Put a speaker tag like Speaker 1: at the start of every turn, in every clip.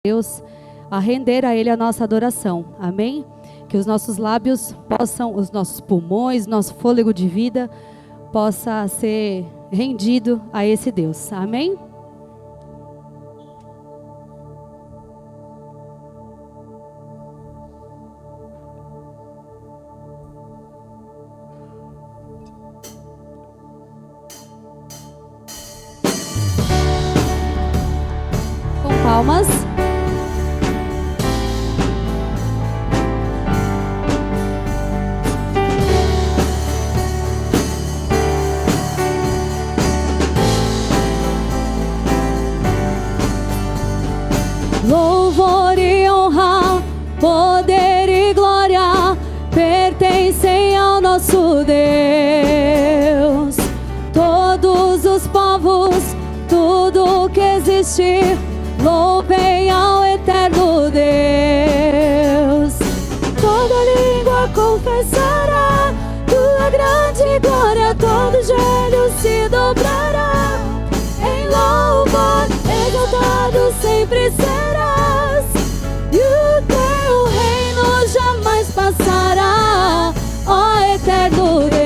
Speaker 1: Deus, a render a Ele a nossa adoração, amém? Que os nossos lábios possam, os nossos pulmões, nosso fôlego de vida possa ser rendido a esse Deus, amém? Com palmas. Louvor e honra, poder e glória pertencem ao nosso Deus. Todos os povos, tudo que existe, louvem ao eterno Deus. Toda língua confessará tua grande glória, todo joelho se dobrará. Em louvor, exaltado sempre serás, e o teu reino jamais passará, ó eterno Deus.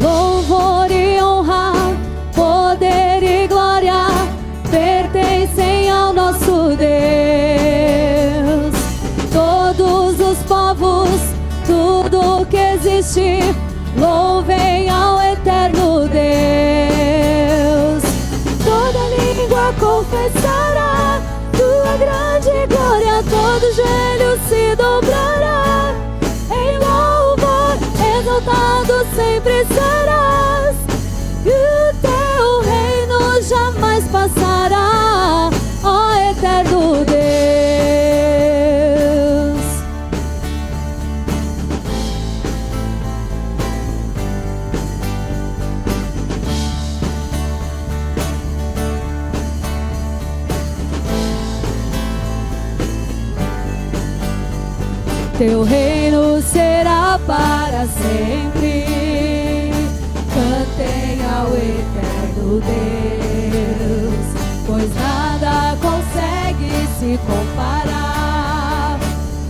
Speaker 1: Louvor e honra, poder e glória pertencem ao nosso Deus. Todos os povos, tudo que existe, louvem ao eterno Deus. Toda língua confessará tua grande glória, todo joelho se dobrará. Em louvor, exaltado sempre serás, e o teu reino jamais passará, ó eterno Deus. Teu reino será para sempre. Cantem ao eterno Deus, pois nada consegue se comparar.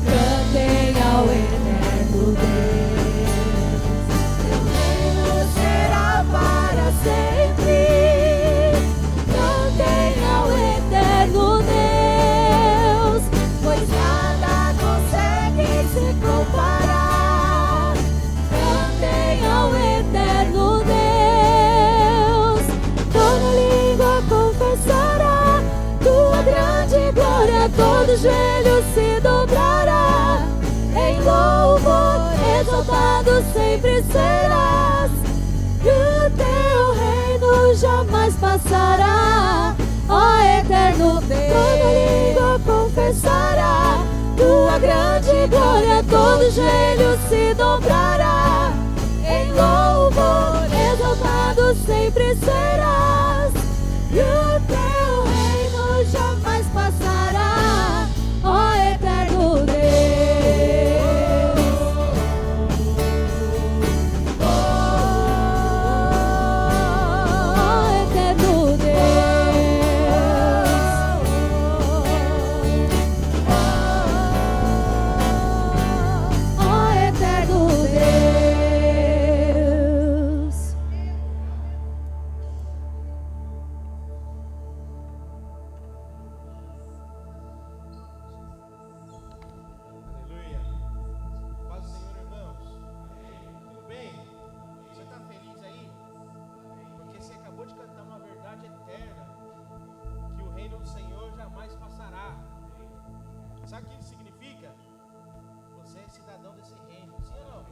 Speaker 1: Cantem ao eterno Deus. Teu reino será para sempre. Cantem ao eterno Deus, pois nada consegue se comparar. Cantem ao eterno Deus. Toda língua confessará tua grande glória, todo joelho se dobrará. Em louvor, exaltado sempre serás, e o teu reino jamais passará, ó eterno Deus. Toda língua confessará tua grande glória, todo joelho se dobrará. Em louvor, exaltado sempre serás, e o teu reino jamais passará, ó eterno Deus. Ó eterno Deus. Ó eterno Deus.
Speaker 2: Aleluia. Paz do Senhor, irmãos. Tudo bem? Você está feliz aí? Porque você acabou de cantar uma verdade eterna, que o reino do Senhor jamais passará. Sabe o que isso significa? Você é cidadão desse reino, sim ou não?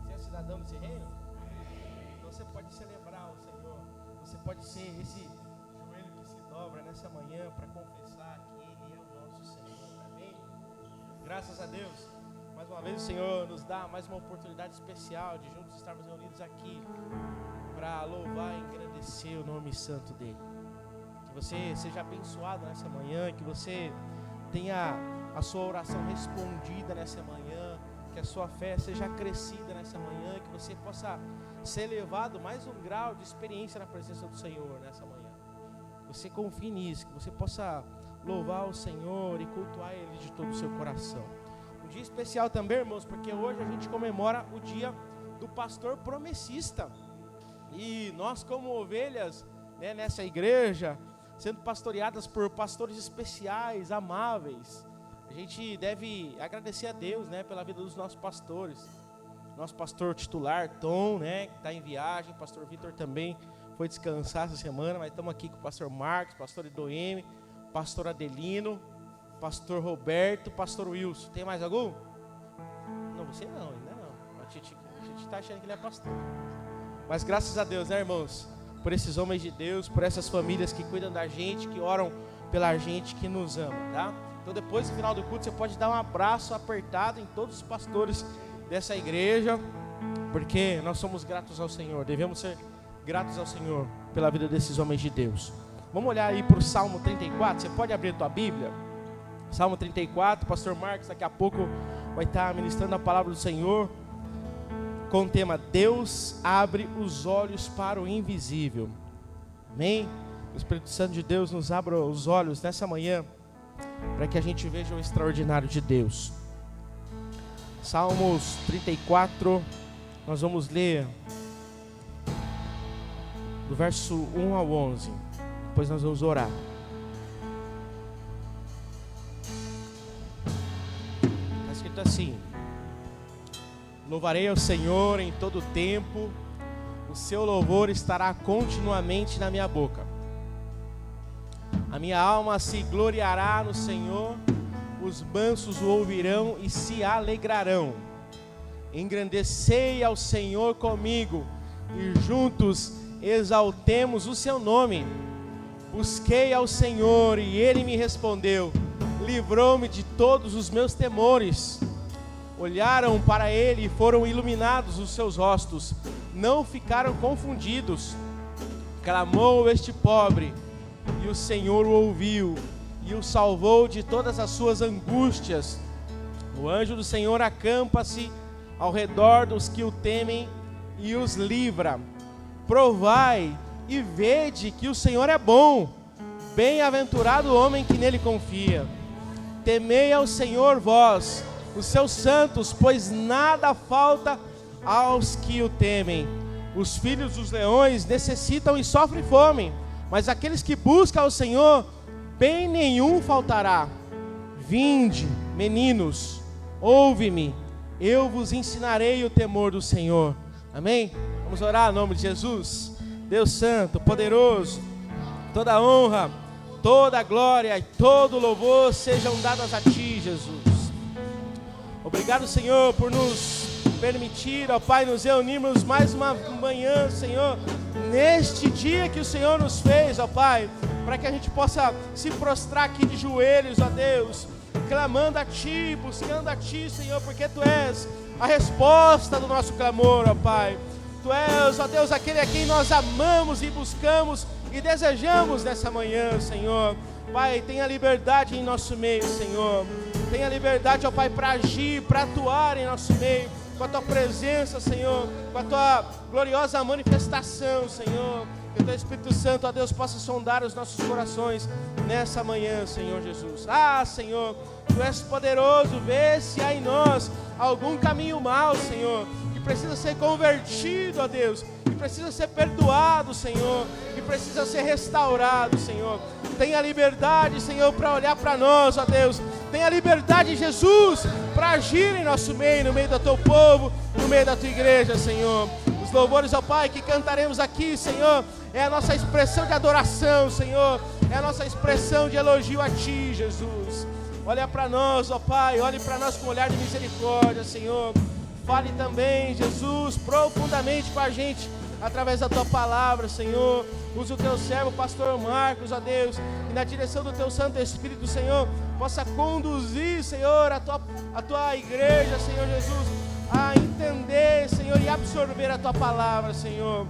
Speaker 2: Você é cidadão desse reino? Então você pode celebrar o Senhor. Você pode ser esse joelho que se dobra nessa manhã para confessar que Ele é o nosso Senhor. Amém? Graças a Deus. Mais uma vez o Senhor nos dá mais uma oportunidade especial de juntos estarmos reunidos aqui para louvar e engrandecer o nome santo dEle. Que você seja abençoado nessa manhã, que você tenha a sua oração respondida nessa manhã, que que a sua fé seja acrescida nessa manhã, que você possa ser elevado mais um grau de experiência na presença do Senhor nessa manhã. Você confie nisso, que você possa louvar o Senhor e cultuar Ele de todo o seu coração. Um dia especial também, irmãos, porque hoje a gente comemora o dia do pastor promessista. E nós, como ovelhas, né, nessa igreja, sendo pastoreadas por pastores especiais, amáveis, a gente deve agradecer a Deus, né, pela vida dos nossos pastores. Nosso pastor titular, Tom, né, que está em viagem, pastor Vitor também foi descansar essa semana, mas estamos aqui com o pastor Marcos, pastor Idoeme, pastor Adelino, pastor Roberto, pastor Wilson. Tem mais algum? Não, você não, ainda não. A gente está achando que ele é pastor. Mas graças a Deus, né, irmãos, por esses homens de Deus, por essas famílias que cuidam da gente, que oram pela gente, que nos ama, tá? Então depois do final do culto, você pode dar um abraço apertado em todos os pastores dessa igreja, porque nós somos gratos ao Senhor, devemos ser gratos ao Senhor pela vida desses homens de Deus. Vamos olhar aí para o Salmo 34, você pode abrir a tua Bíblia? Salmo 34, pastor Marcos daqui a pouco vai estar ministrando a palavra do Senhor, com o tema, Deus abre os olhos para o invisível. Amém? O Espírito Santo de Deus nos abra os olhos nessa manhã, para que a gente veja o extraordinário de Deus. Salmos 34, nós vamos ler do verso 1 ao 11, depois nós vamos orar. Está escrito assim: louvarei ao Senhor em todo o tempo, o seu louvor estará continuamente na minha boca. A minha alma se gloriará no Senhor, os mansos o ouvirão e se alegrarão. Engrandecei ao Senhor comigo e juntos exaltemos o seu nome. Busquei ao Senhor e ele me respondeu, livrou-me de todos os meus temores. Olharam para ele e foram iluminados os seus rostos, não ficaram confundidos. Clamou este pobre, e o Senhor o ouviu, e o salvou de todas as suas angústias. O anjo do Senhor acampa-se ao redor dos que o temem e os livra. Provai e vede que o Senhor é bom, bem-aventurado o homem que nele confia. Temei ao Senhor vós, os seus santos, pois nada falta aos que o temem. Os filhos dos leões necessitam e sofrem fome, mas aqueles que buscam ao Senhor, bem nenhum faltará. Vinde, meninos, ouve-me, eu vos ensinarei o temor do Senhor. Amém? Vamos orar em nome de Jesus. Deus santo, poderoso, toda honra, toda glória e todo louvor sejam dadas a Ti, Jesus. Obrigado, Senhor, por nos permitir, ó Pai, nos reunirmos mais uma manhã, Senhor, neste dia que o Senhor nos fez, ó Pai, para que a gente possa se prostrar aqui de joelhos, ó Deus, clamando a Ti, buscando a Ti, Senhor, porque Tu és a resposta do nosso clamor, ó Pai. Tu és, ó Deus, aquele a quem nós amamos e buscamos e desejamos nessa manhã, Senhor. Pai, tenha liberdade em nosso meio, Senhor. Tenha liberdade, ó Pai, para agir, para atuar em nosso meio, com a Tua presença, Senhor, com a Tua gloriosa manifestação, Senhor. Que o Teu Espírito Santo, ó Deus, possa sondar os nossos corações nessa manhã, Senhor Jesus. Ah, Senhor, Tu és poderoso, vê se há em nós algum caminho mau, Senhor, que precisa ser convertido, ó Deus, que precisa ser perdoado, Senhor, que precisa ser restaurado, Senhor. Tenha liberdade, Senhor, para olhar para nós, ó Deus. Tenha liberdade, Jesus, para agir em nosso meio, no meio do Teu povo, no meio da Tua igreja, Senhor. Os louvores, ó Pai, que cantaremos aqui, Senhor, é a nossa expressão de adoração, Senhor, é a nossa expressão de elogio a Ti, Jesus. Olha para nós, ó Pai, olhe para nós com um olhar de misericórdia, Senhor. Fale também, Jesus, profundamente com a gente, através da Tua palavra, Senhor. Use o Teu servo, pastor Marcos, ó Deus, e na direção do Teu Santo Espírito, Senhor, possa conduzir, Senhor, a tua igreja, Senhor Jesus, a entender, Senhor, e absorver a Tua palavra, Senhor.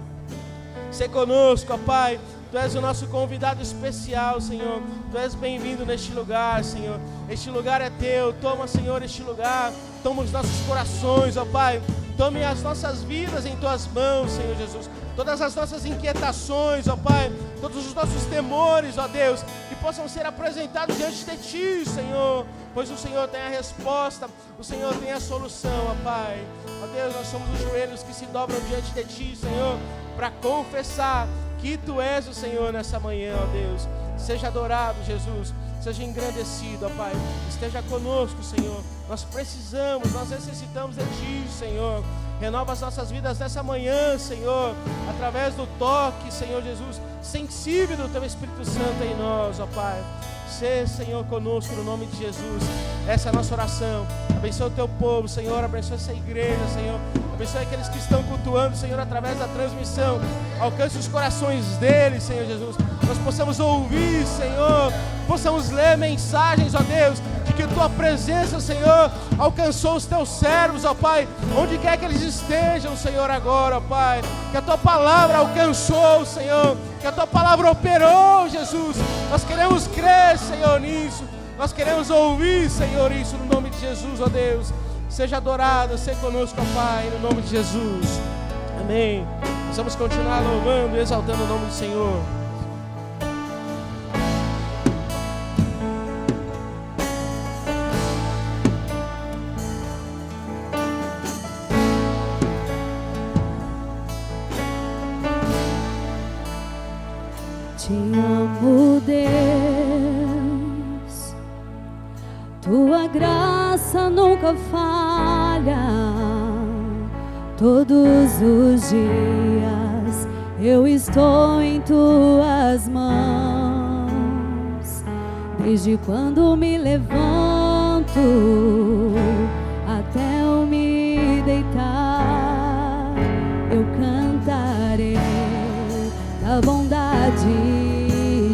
Speaker 2: Sê conosco, ó Pai, Tu és o nosso convidado especial, Senhor. Tu és bem-vindo neste lugar, Senhor. Este lugar é teu. Toma, Senhor, este lugar. Toma os nossos corações, ó Pai. Tome as nossas vidas em Tuas mãos, Senhor Jesus. Todas as nossas inquietações, ó Pai. Todos os nossos temores, ó Deus. Que possam ser apresentados diante de Ti, Senhor. Pois o Senhor tem a resposta. O Senhor tem a solução, ó Pai. Ó Deus, nós somos os joelhos que se dobram diante de Ti, Senhor. Para confessar que Tu és o Senhor nessa manhã, ó Deus. Seja adorado, Jesus. Seja engrandecido, ó Pai. Esteja conosco, Senhor. Nós precisamos, nós necessitamos de Ti, Senhor. Renova as nossas vidas nessa manhã, Senhor. Através do toque, Senhor Jesus, sensível do Teu Espírito Santo em nós, ó Pai. Sê, Senhor, conosco no nome de Jesus. Essa é a nossa oração. Abençoa o Teu povo, Senhor. Abençoa essa igreja, Senhor. Abençoa aqueles que estão cultuando, Senhor, através da transmissão. Alcance os corações deles, Senhor Jesus. Nós possamos ouvir, Senhor. Possamos ler mensagens, ó Deus, de que Tua presença, Senhor, alcançou os Teus servos, ó Pai. Onde quer que eles estejam, Senhor, agora, ó Pai. Que a Tua palavra alcançou, Senhor. Que a Tua palavra operou, Jesus. Nós queremos crer, Senhor, nisso. Nós queremos ouvir, Senhor, isso no nome de Jesus, ó Deus. Seja adorado, seja conosco, ó Pai, no nome de Jesus. Amém. Nós vamos continuar louvando e exaltando o nome do Senhor.
Speaker 1: Te amo, Deus, Tua graça nunca falha. Todos os dias eu estou em Tuas mãos. Desde quando me levanto até eu me deitar, eu cantarei da bondade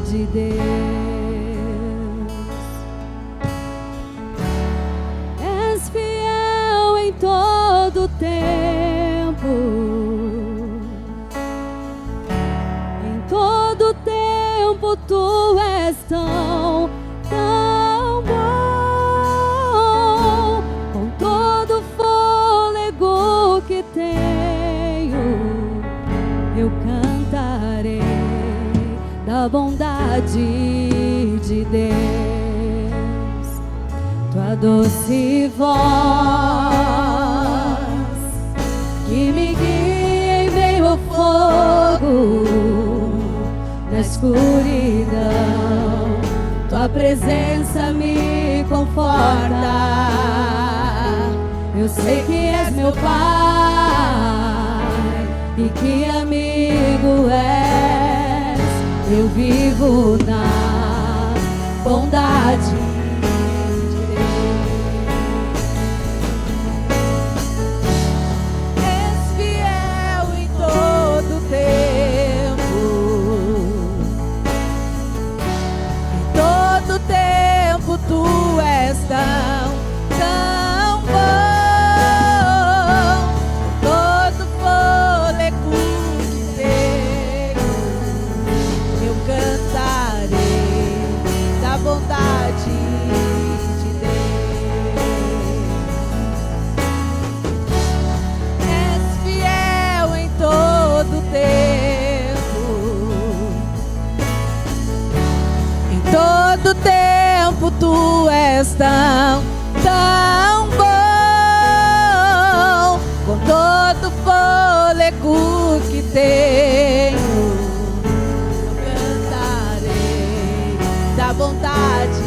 Speaker 1: de Deus. És fiel em todo tempo, em todo tempo Tu és tão bom. Com todo fôlego que tenho, eu cantarei da bondade de Deus. Tua doce voz que me guia em meio ao fogo da escuridão. Tua presença me conforta. Eu sei que és meu Pai e que amigo és. Eu vivo na bondade de Deus. És fiel em todo tempo, em todo tempo Tu és tão bom. Todo fôlego que tenho, eu cantarei da bondade de Deus. És fiel em todo tempo, em todo tempo Tu és tão bom. Com todo fôlego que tenho, eu cantarei da bondade.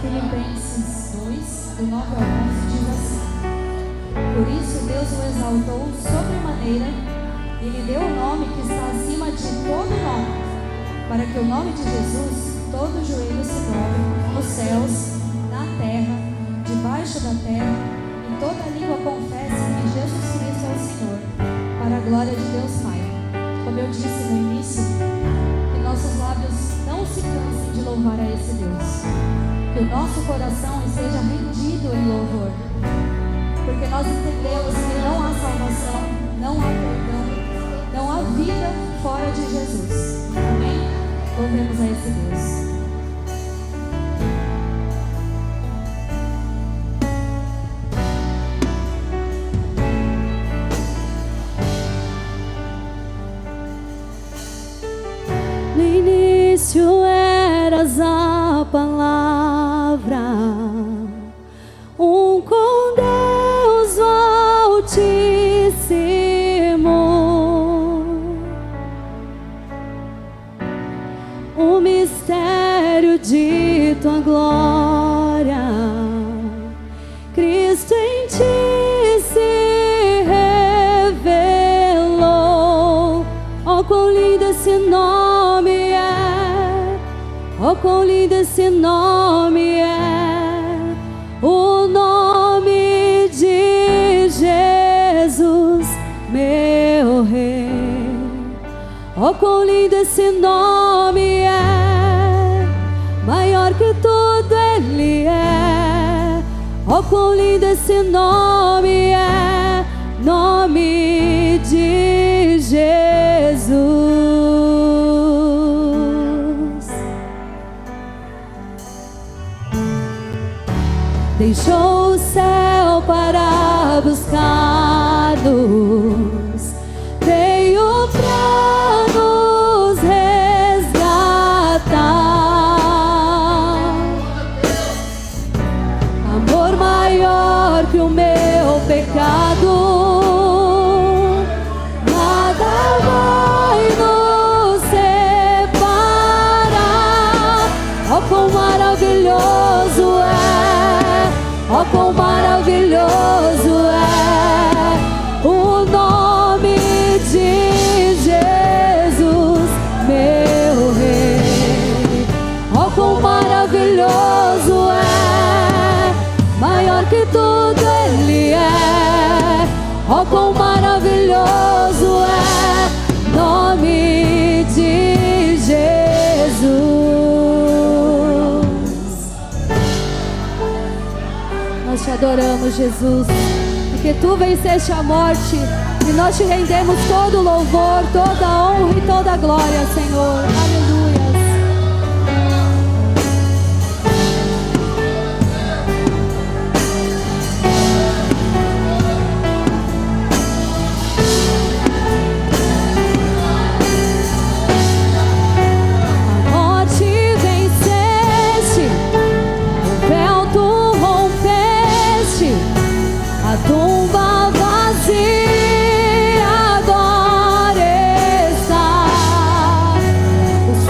Speaker 1: Filipenses 2, do 9 ao 11, diz assim: Por isso Deus o exaltou sobremaneira e lhe deu o nome que está acima de todo nome, para que o nome de Jesus todo joelho se dobre, nos céus, na terra, debaixo da terra, e toda língua confesse que Jesus Cristo é o Senhor, para a glória de Deus Pai. Como eu disse no início, que nossos lábios não se cansem de louvar a esse Deus, que o nosso coração esteja rendido em louvor, porque nós entendemos que não há salvação, não há perdão, não há vida fora de Jesus. Amém? Louvemos a esse Deus. No início eras a palavra, com Deus Altíssimo, o mistério de tua glória, Cristo em ti se revelou. Oh, quão lindo esse nome é, oh, quão lindo esse nome é, o nome de Jesus, meu Rei. Oh, quão lindo esse nome é, maior que tudo Ele é. Oh, quão lindo esse nome é, nome de Jesus. Deixou o céu para buscar-nos, veio pra nos resgatar. Amor maior que o meu pecado, nada vai nos separar. Oh, quão maravilhoso é, oh, quão maravilhoso é o nome de Jesus, meu Rei. Oh, quão maravilhoso é, maior que tudo Ele é. Oh, quão maravilhoso é, nome de Jesus. Nós te adoramos, Jesus, porque tu venceste a morte e nós te rendemos todo o louvor, toda a honra e toda a glória, Senhor. Aleluia. A tumba vazia agora está, os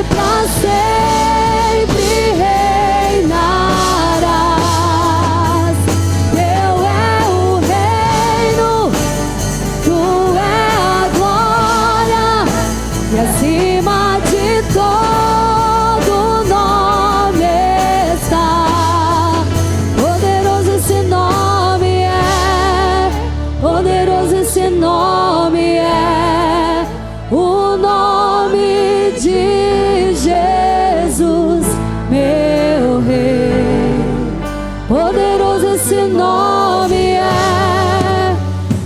Speaker 1: pra sempre reinarás. Teu é o reino, tu é a glória, e acima de todo nome está. Poderoso esse nome é, poderoso esse nome é, o nome de Jesus, meu Rei. Poderoso esse nome é,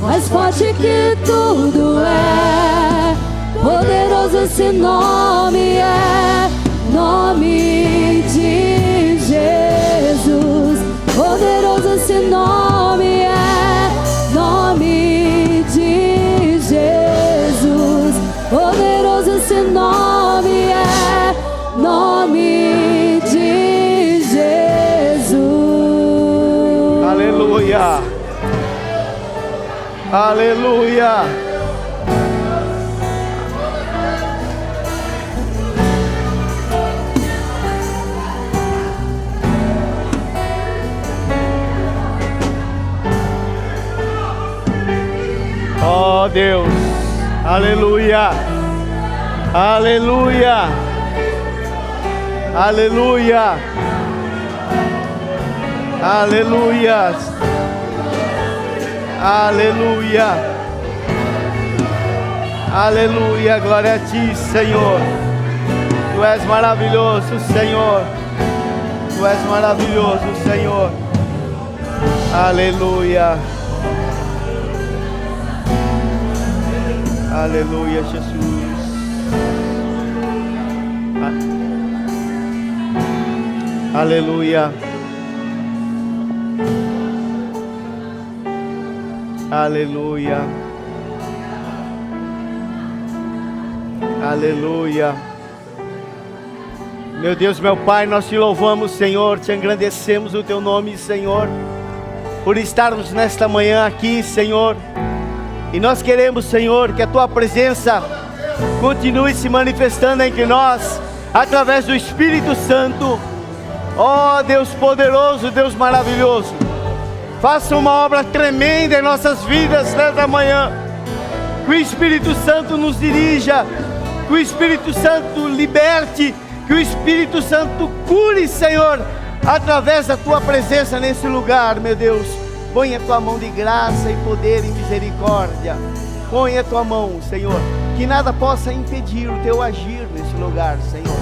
Speaker 1: mais forte que tudo é. Poderoso esse nome é, nome de Jesus. Poderoso esse nome é, nome de Jesus. Poderoso esse nome é, nome de Jesus.
Speaker 3: Aleluia. Aleluia. Oh Deus, aleluia, aleluia, aleluia, aleluia, aleluia, aleluia, glória a ti, Senhor. Tu és maravilhoso, Senhor. Tu és maravilhoso, Senhor. Aleluia. Aleluia, Jesus. Aleluia. Aleluia. Aleluia. Meu Deus, meu Pai, nós te louvamos, Senhor, te engrandecemos o teu nome, Senhor, por estarmos nesta manhã aqui, Senhor. E nós queremos, Senhor, que a tua presença continue se manifestando entre nós, através do Espírito Santo. Ó Deus poderoso, Deus maravilhoso, faça uma obra tremenda em nossas vidas nesta manhã. Que o Espírito Santo nos dirija, que o Espírito Santo liberte, que o Espírito Santo cure, Senhor, através da tua presença nesse lugar, meu Deus. Põe a tua mão de graça e poder e misericórdia. Põe a tua mão, Senhor, que nada possa impedir o teu agir nesse lugar, Senhor.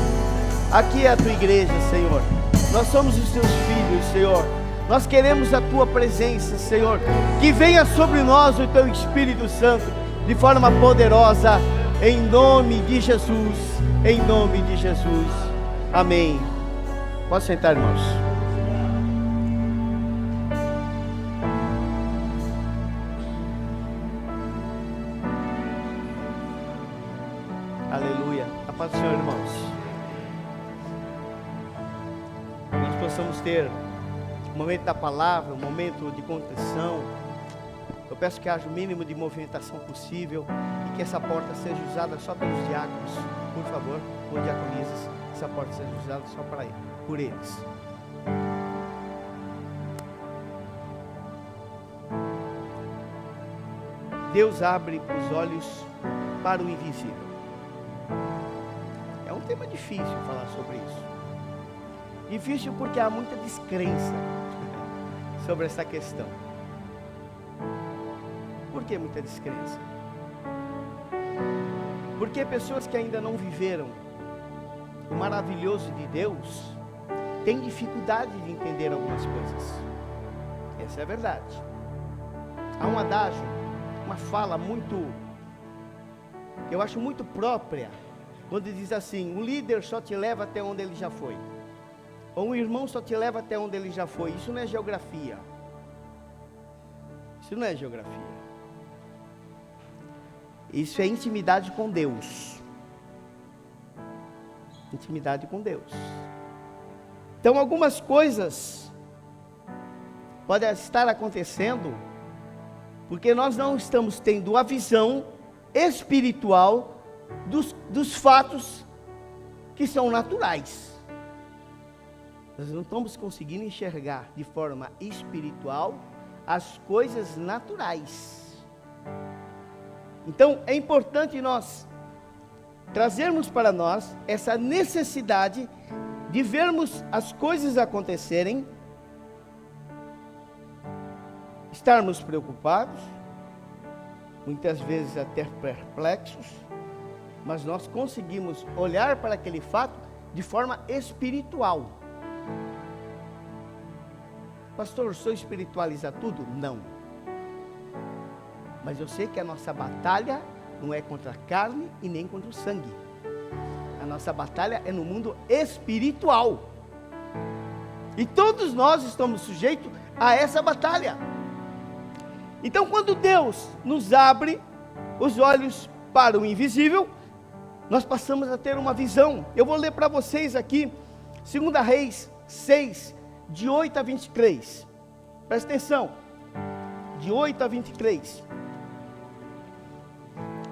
Speaker 3: Aqui é a tua igreja, Senhor. Nós somos os teus filhos, Senhor. Nós queremos a tua presença, Senhor. Que venha sobre nós o teu Espírito Santo de forma poderosa, em nome de Jesus. Em nome de Jesus. Amém. Pode sentar, irmãos. Aleluia. A paz do Senhor, irmãos. Nós possamos ter um momento da palavra, um momento de contrição. Eu peço que haja o mínimo de movimentação possível e que essa porta seja usada só pelos diáconos. Por favor, por diaconisas, essa porta seja usada só para ele, por eles. Deus abre os olhos para o invisível. É um tema difícil falar sobre isso. Difícil porque há muita descrença sobre essa questão. Por que muita descrença? Porque pessoas que ainda não viveram o maravilhoso de Deus têm dificuldade de entender algumas coisas. Essa é a verdade. Há um adágio, uma fala eu acho muito própria, quando diz assim: um líder só te leva até onde ele já foi, ou um irmão só te leva até onde ele já foi. Isso não é geografia. Isso não é geografia. Isso é intimidade com Deus. Intimidade com Deus. Então algumas coisas podem estar acontecendo porque nós não estamos tendo a visão espiritual dos fatos que são naturais. Nós não estamos conseguindo enxergar de forma espiritual as coisas naturais. Então é importante nós trazermos para nós essa necessidade de vermos as coisas acontecerem, estarmos preocupados, muitas vezes até perplexos, mas nós conseguimos olhar para aquele fato de forma espiritual. Pastor, o senhor espiritualiza tudo? Não. Mas eu sei que a nossa batalha não é contra a carne e nem contra o sangue. A nossa batalha é no mundo espiritual. E todos nós estamos sujeitos a essa batalha. Então, quando Deus nos abre os olhos para o invisível, nós passamos a ter uma visão. Eu vou ler para vocês aqui, 2 Reis 6, de 8 a 23. Presta atenção. De 8 a 23.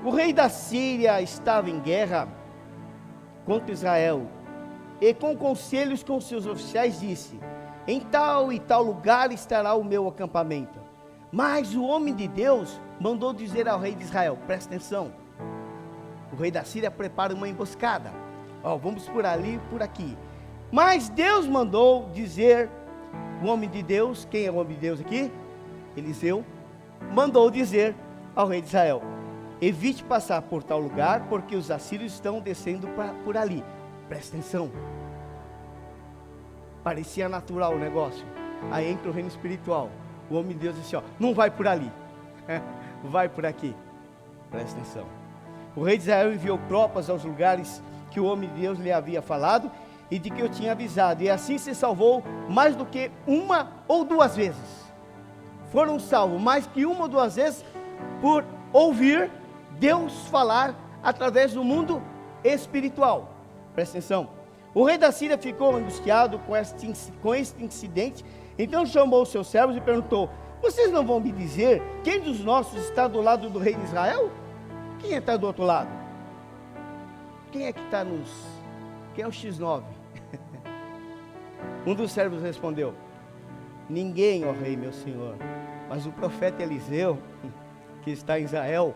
Speaker 3: O rei da Síria estava em guerra contra Israel, e com conselhos com seus oficiais disse: em tal e tal lugar estará o meu acampamento. Mas o homem de Deus mandou dizer ao rei de Israel, presta atenção, o rei da Síria prepara uma emboscada, vamos por ali e por aqui. Mas Deus mandou dizer, o homem de Deus, quem é o homem de Deus aqui? Eliseu, mandou dizer ao rei de Israel: evite passar por tal lugar, porque os assírios estão descendo por ali. Presta atenção. Parecia natural o negócio. Aí entra o reino espiritual. O homem de Deus disse, não vai por ali. Vai por aqui. Presta atenção. O rei de Israel enviou tropas aos lugares que o homem de Deus lhe havia falado e de que eu tinha avisado. E assim se salvou mais do que uma ou duas vezes. Foram salvos mais que uma ou duas vezes por ouvir Deus falar através do mundo espiritual. Presta atenção. O rei da Síria ficou angustiado com este incidente. Então chamou os seus servos e perguntou: vocês não vão me dizer quem dos nossos está do lado do rei de Israel? Quem está do outro lado? Quem é que está nos... Quem é o X9? Um dos servos respondeu: ninguém, ó rei, meu senhor, mas o profeta Eliseu, que está em Israel,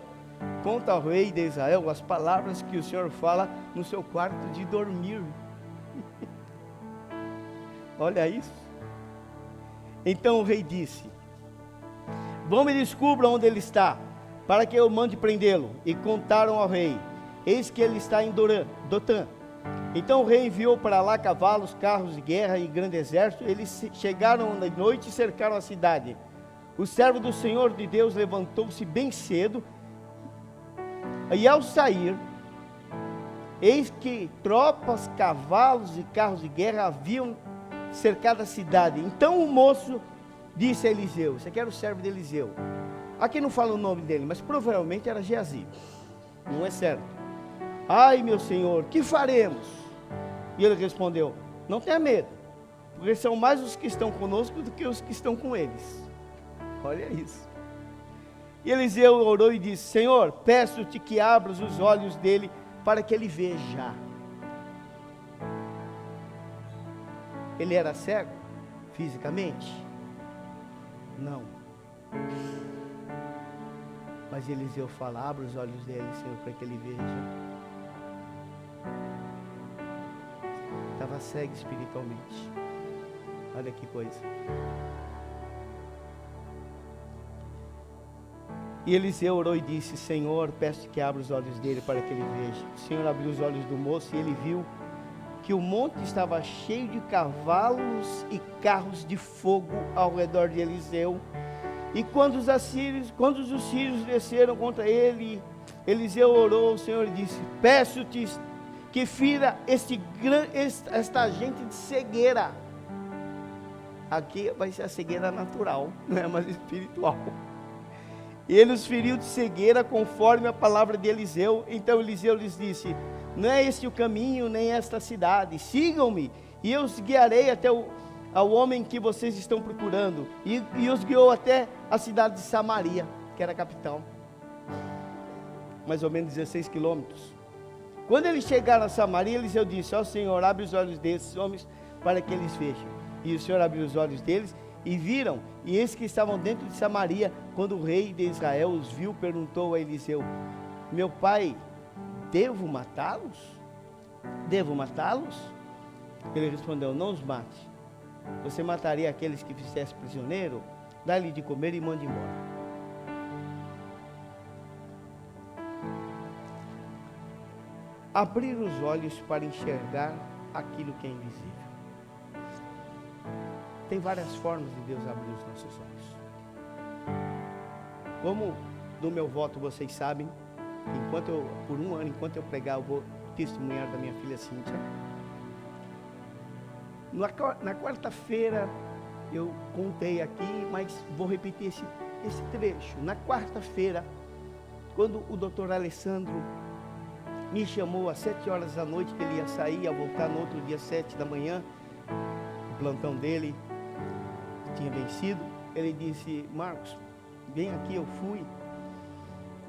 Speaker 3: conta ao rei de Israel as palavras que o Senhor fala no seu quarto de dormir. Olha isso. Então o rei disse: vão e descubram onde ele está, para que eu mande prendê-lo. E contaram ao rei: eis que ele está em Dotã. Então o rei enviou para lá cavalos, carros de guerra e grande exército. Eles chegaram na noite e cercaram a cidade. O servo do Senhor de Deus levantou-se bem cedo, e ao sair, eis que tropas, cavalos e carros de guerra haviam cercado a cidade. Então o moço disse a Eliseu, esse aqui era o servo de Eliseu, aqui não fala o nome dele, mas provavelmente era Geazi, não é certo. Ai meu senhor, que faremos? E ele respondeu: não tenha medo, porque são mais os que estão conosco do que os que estão com eles. Olha isso. E Eliseu orou e disse: Senhor, peço-te que abras os olhos dele para que ele veja. Ele era cego fisicamente? Não. Mas Eliseu fala: abra os olhos dele, Senhor, para que ele veja. Estava cego espiritualmente. Olha que coisa. E Eliseu orou e disse: Senhor, peço que abra os olhos dele para que ele veja. O Senhor abriu os olhos do moço e ele viu que o monte estava cheio de cavalos e carros de fogo ao redor de Eliseu. E quando os sírios desceram contra ele, Eliseu orou ao Senhor e disse: peço-te que fira esta gente de cegueira. Aqui vai ser a cegueira natural, não é mais espiritual. Ele os feriu de cegueira conforme a palavra de Eliseu. Então Eliseu lhes disse: não é este o caminho, nem esta cidade. Sigam-me, e eu os guiarei até ao homem que vocês estão procurando. E os guiou até a cidade de Samaria, que era a capital. Mais ou menos 16 quilômetros. Quando eles chegaram a Samaria, Eliseu disse: ó Senhor, abre os olhos desses homens para que eles vejam. E o Senhor abriu os olhos deles e viram, e eis que estavam dentro de Samaria. Quando o rei de Israel os viu, perguntou a Eliseu: meu pai, devo matá-los? Devo matá-los? Ele respondeu: não os mate. Você mataria aqueles que fizesse prisioneiro? Dá-lhe de comer e mande embora. Abrir os olhos para enxergar aquilo que é invisível. Tem várias formas de Deus abrir os nossos olhos. Como do meu voto vocês sabem, por um ano, enquanto eu pregar, eu vou testemunhar da minha filha Cíntia. Na quarta-feira eu contei aqui, mas vou repetir esse trecho. Na quarta-feira, quando o doutor Alessandro me chamou às 7 horas da noite, que ele ia sair, ia voltar no outro dia 7 da manhã, o plantão dele tinha vencido, ele disse: Marcos, vem aqui. Eu fui,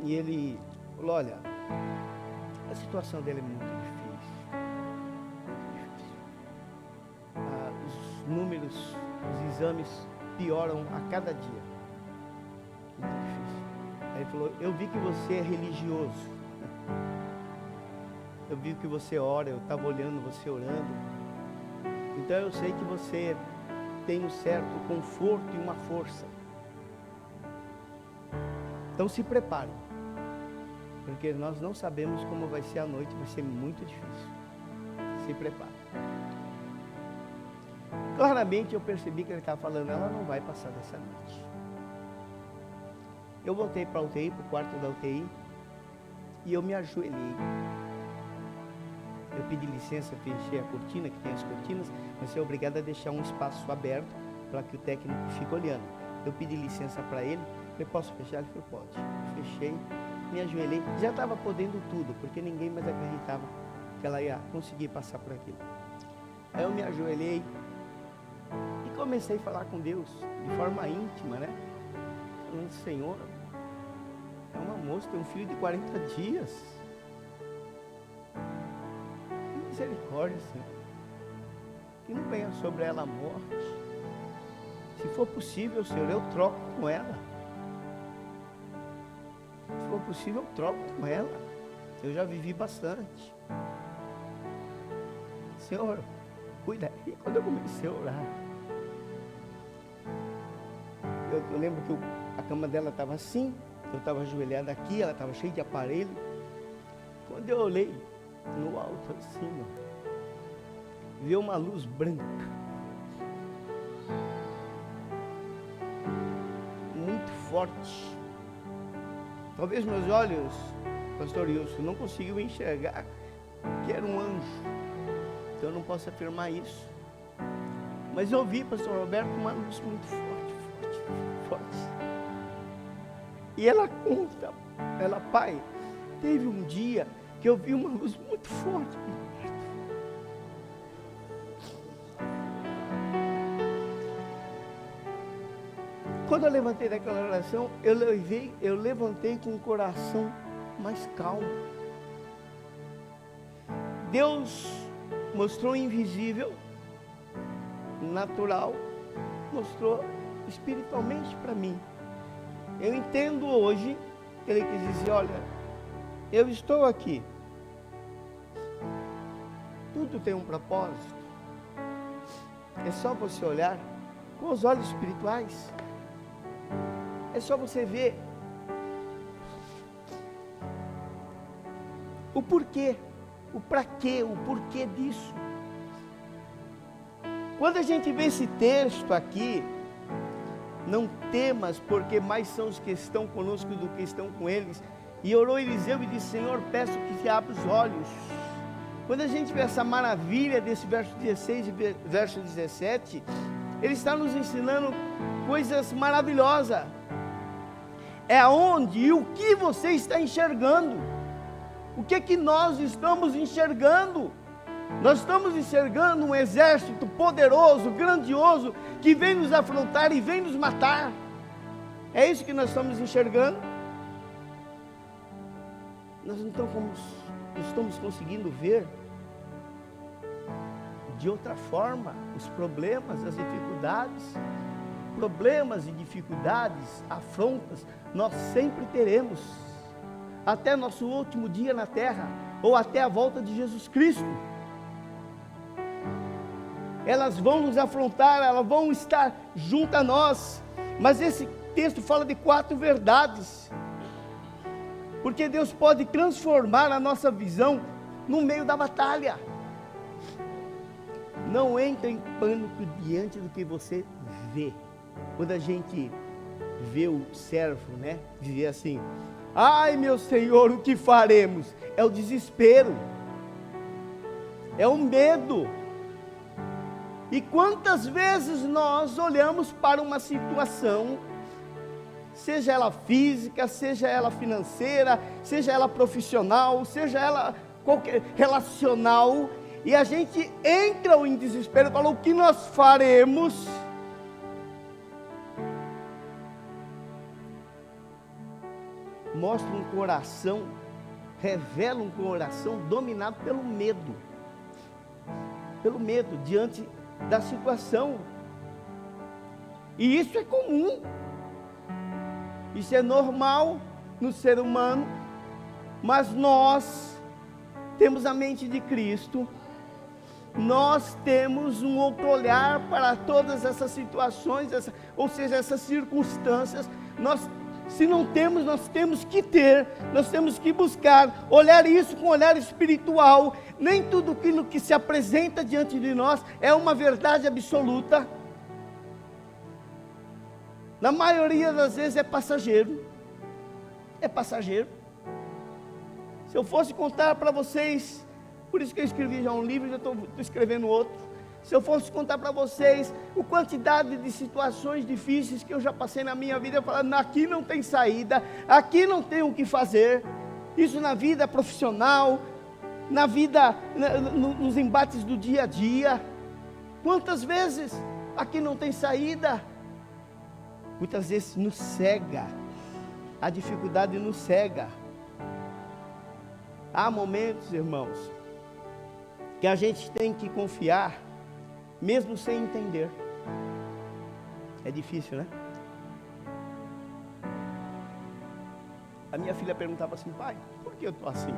Speaker 3: e ele falou: olha, a situação dele é muito difícil. Os números, os exames pioram a cada dia. Muito difícil. Aí ele falou: eu vi que você é religioso. Eu vi que você ora, eu estava olhando você orando. Então eu sei que você tem um certo conforto e uma força. Então se prepare, porque nós não sabemos como vai ser a noite, vai ser muito difícil. Se prepare. Claramente eu percebi que ele estava falando: ela não vai passar dessa noite. Eu voltei para a UTI, para o quarto da UTI, e eu me ajoelhei. Eu pedi licença, fechei a cortina, que tem as cortinas, mas sou obrigado a deixar um espaço aberto para que o técnico fique olhando. Eu pedi licença para ele, falei: posso fechar? Ele falou: pode. Eu fechei, me ajoelhei, já estava podendo tudo, porque ninguém mais acreditava que ela ia conseguir passar por aquilo. Aí eu me ajoelhei e comecei a falar com Deus, de forma íntima, né? Falando: Senhor, é uma moça, tem um filho de 40 dias. Misericórdia, Senhor, que não venha sobre ela a morte. Se for possível, Senhor, eu troco com ela. Se for possível, eu troco com ela. Eu já vivi bastante. Senhor, cuida. E quando eu comecei a orar, eu lembro que a cama dela estava assim, eu estava ajoelhado aqui, ela estava cheia de aparelho. Quando eu olhei no alto assim, vi uma luz branca, muito forte. Talvez meus olhos, pastor Wilson, não conseguiam enxergar que era um anjo, então eu não posso afirmar isso, mas eu vi, pastor Roberto, uma luz muito forte. E ela conta, pai, teve um dia que eu vi uma luz muito forte. Quando eu levantei daquela oração, eu levantei com o coração mais calmo. Deus mostrou invisível, natural, mostrou espiritualmente para mim. Eu entendo hoje que ele quis dizer: olha, eu estou aqui. Tudo tem um propósito. É só você olhar com os olhos espirituais. É só você ver o porquê, o para quê, o porquê disso. Quando a gente vê esse texto aqui, não temas, porque mais são os que estão conosco do que estão com eles. E orou Eliseu e disse: Senhor, peço que te abra os olhos. Quando a gente vê essa maravilha desse verso 16 e verso 17, ele está nos ensinando coisas maravilhosas. É aonde e o que você está enxergando. O que é que nós estamos enxergando? Nós estamos enxergando um exército poderoso, grandioso, que vem nos afrontar e vem nos matar. É isso que nós estamos enxergando? Nós não estamos estamos conseguindo ver de outra forma os problemas, as dificuldades. Problemas e dificuldades, afrontas, nós sempre teremos, até nosso último dia na terra, ou até a volta de Jesus Cristo. Elas vão nos afrontar, elas vão estar junto a nós, mas esse texto fala de 4 verdades, porque Deus pode transformar a nossa visão no meio da batalha. Não entre em pânico diante do que você vê. Quando a gente vê o servo, né, dizer assim: ai meu Senhor, o que faremos? É o desespero, é o medo. E quantas vezes nós olhamos para uma situação, seja ela física, seja ela financeira, seja ela profissional, seja ela qualquer relacional, e a gente entra em desespero e fala: o que nós faremos? Mostra um coração, revela um coração dominado pelo medo diante da situação. E isso é comum, isso é normal no ser humano, mas nós temos a mente de Cristo, nós temos um outro olhar para todas essas situações, ou seja, essas circunstâncias. Se não temos, nós temos que ter, nós temos que buscar, olhar isso com um olhar espiritual. Nem tudo aquilo que se apresenta diante de nós é uma verdade absoluta. Na maioria das vezes é passageiro. Se eu fosse contar para vocês, por isso que eu escrevi já um livro, já estou escrevendo outro. Se eu fosse contar para vocês a quantidade de situações difíceis que eu já passei na minha vida, eu falava: aqui não tem saída, aqui não tem o que fazer. Isso na vida profissional, na vida, nos embates do dia a dia. Quantas vezes aqui não tem saída? Muitas vezes nos cega, a dificuldade nos cega. Há momentos, irmãos, que a gente tem que confiar, mesmo sem entender. É difícil, né? A minha filha perguntava assim: pai, por que eu estou assim?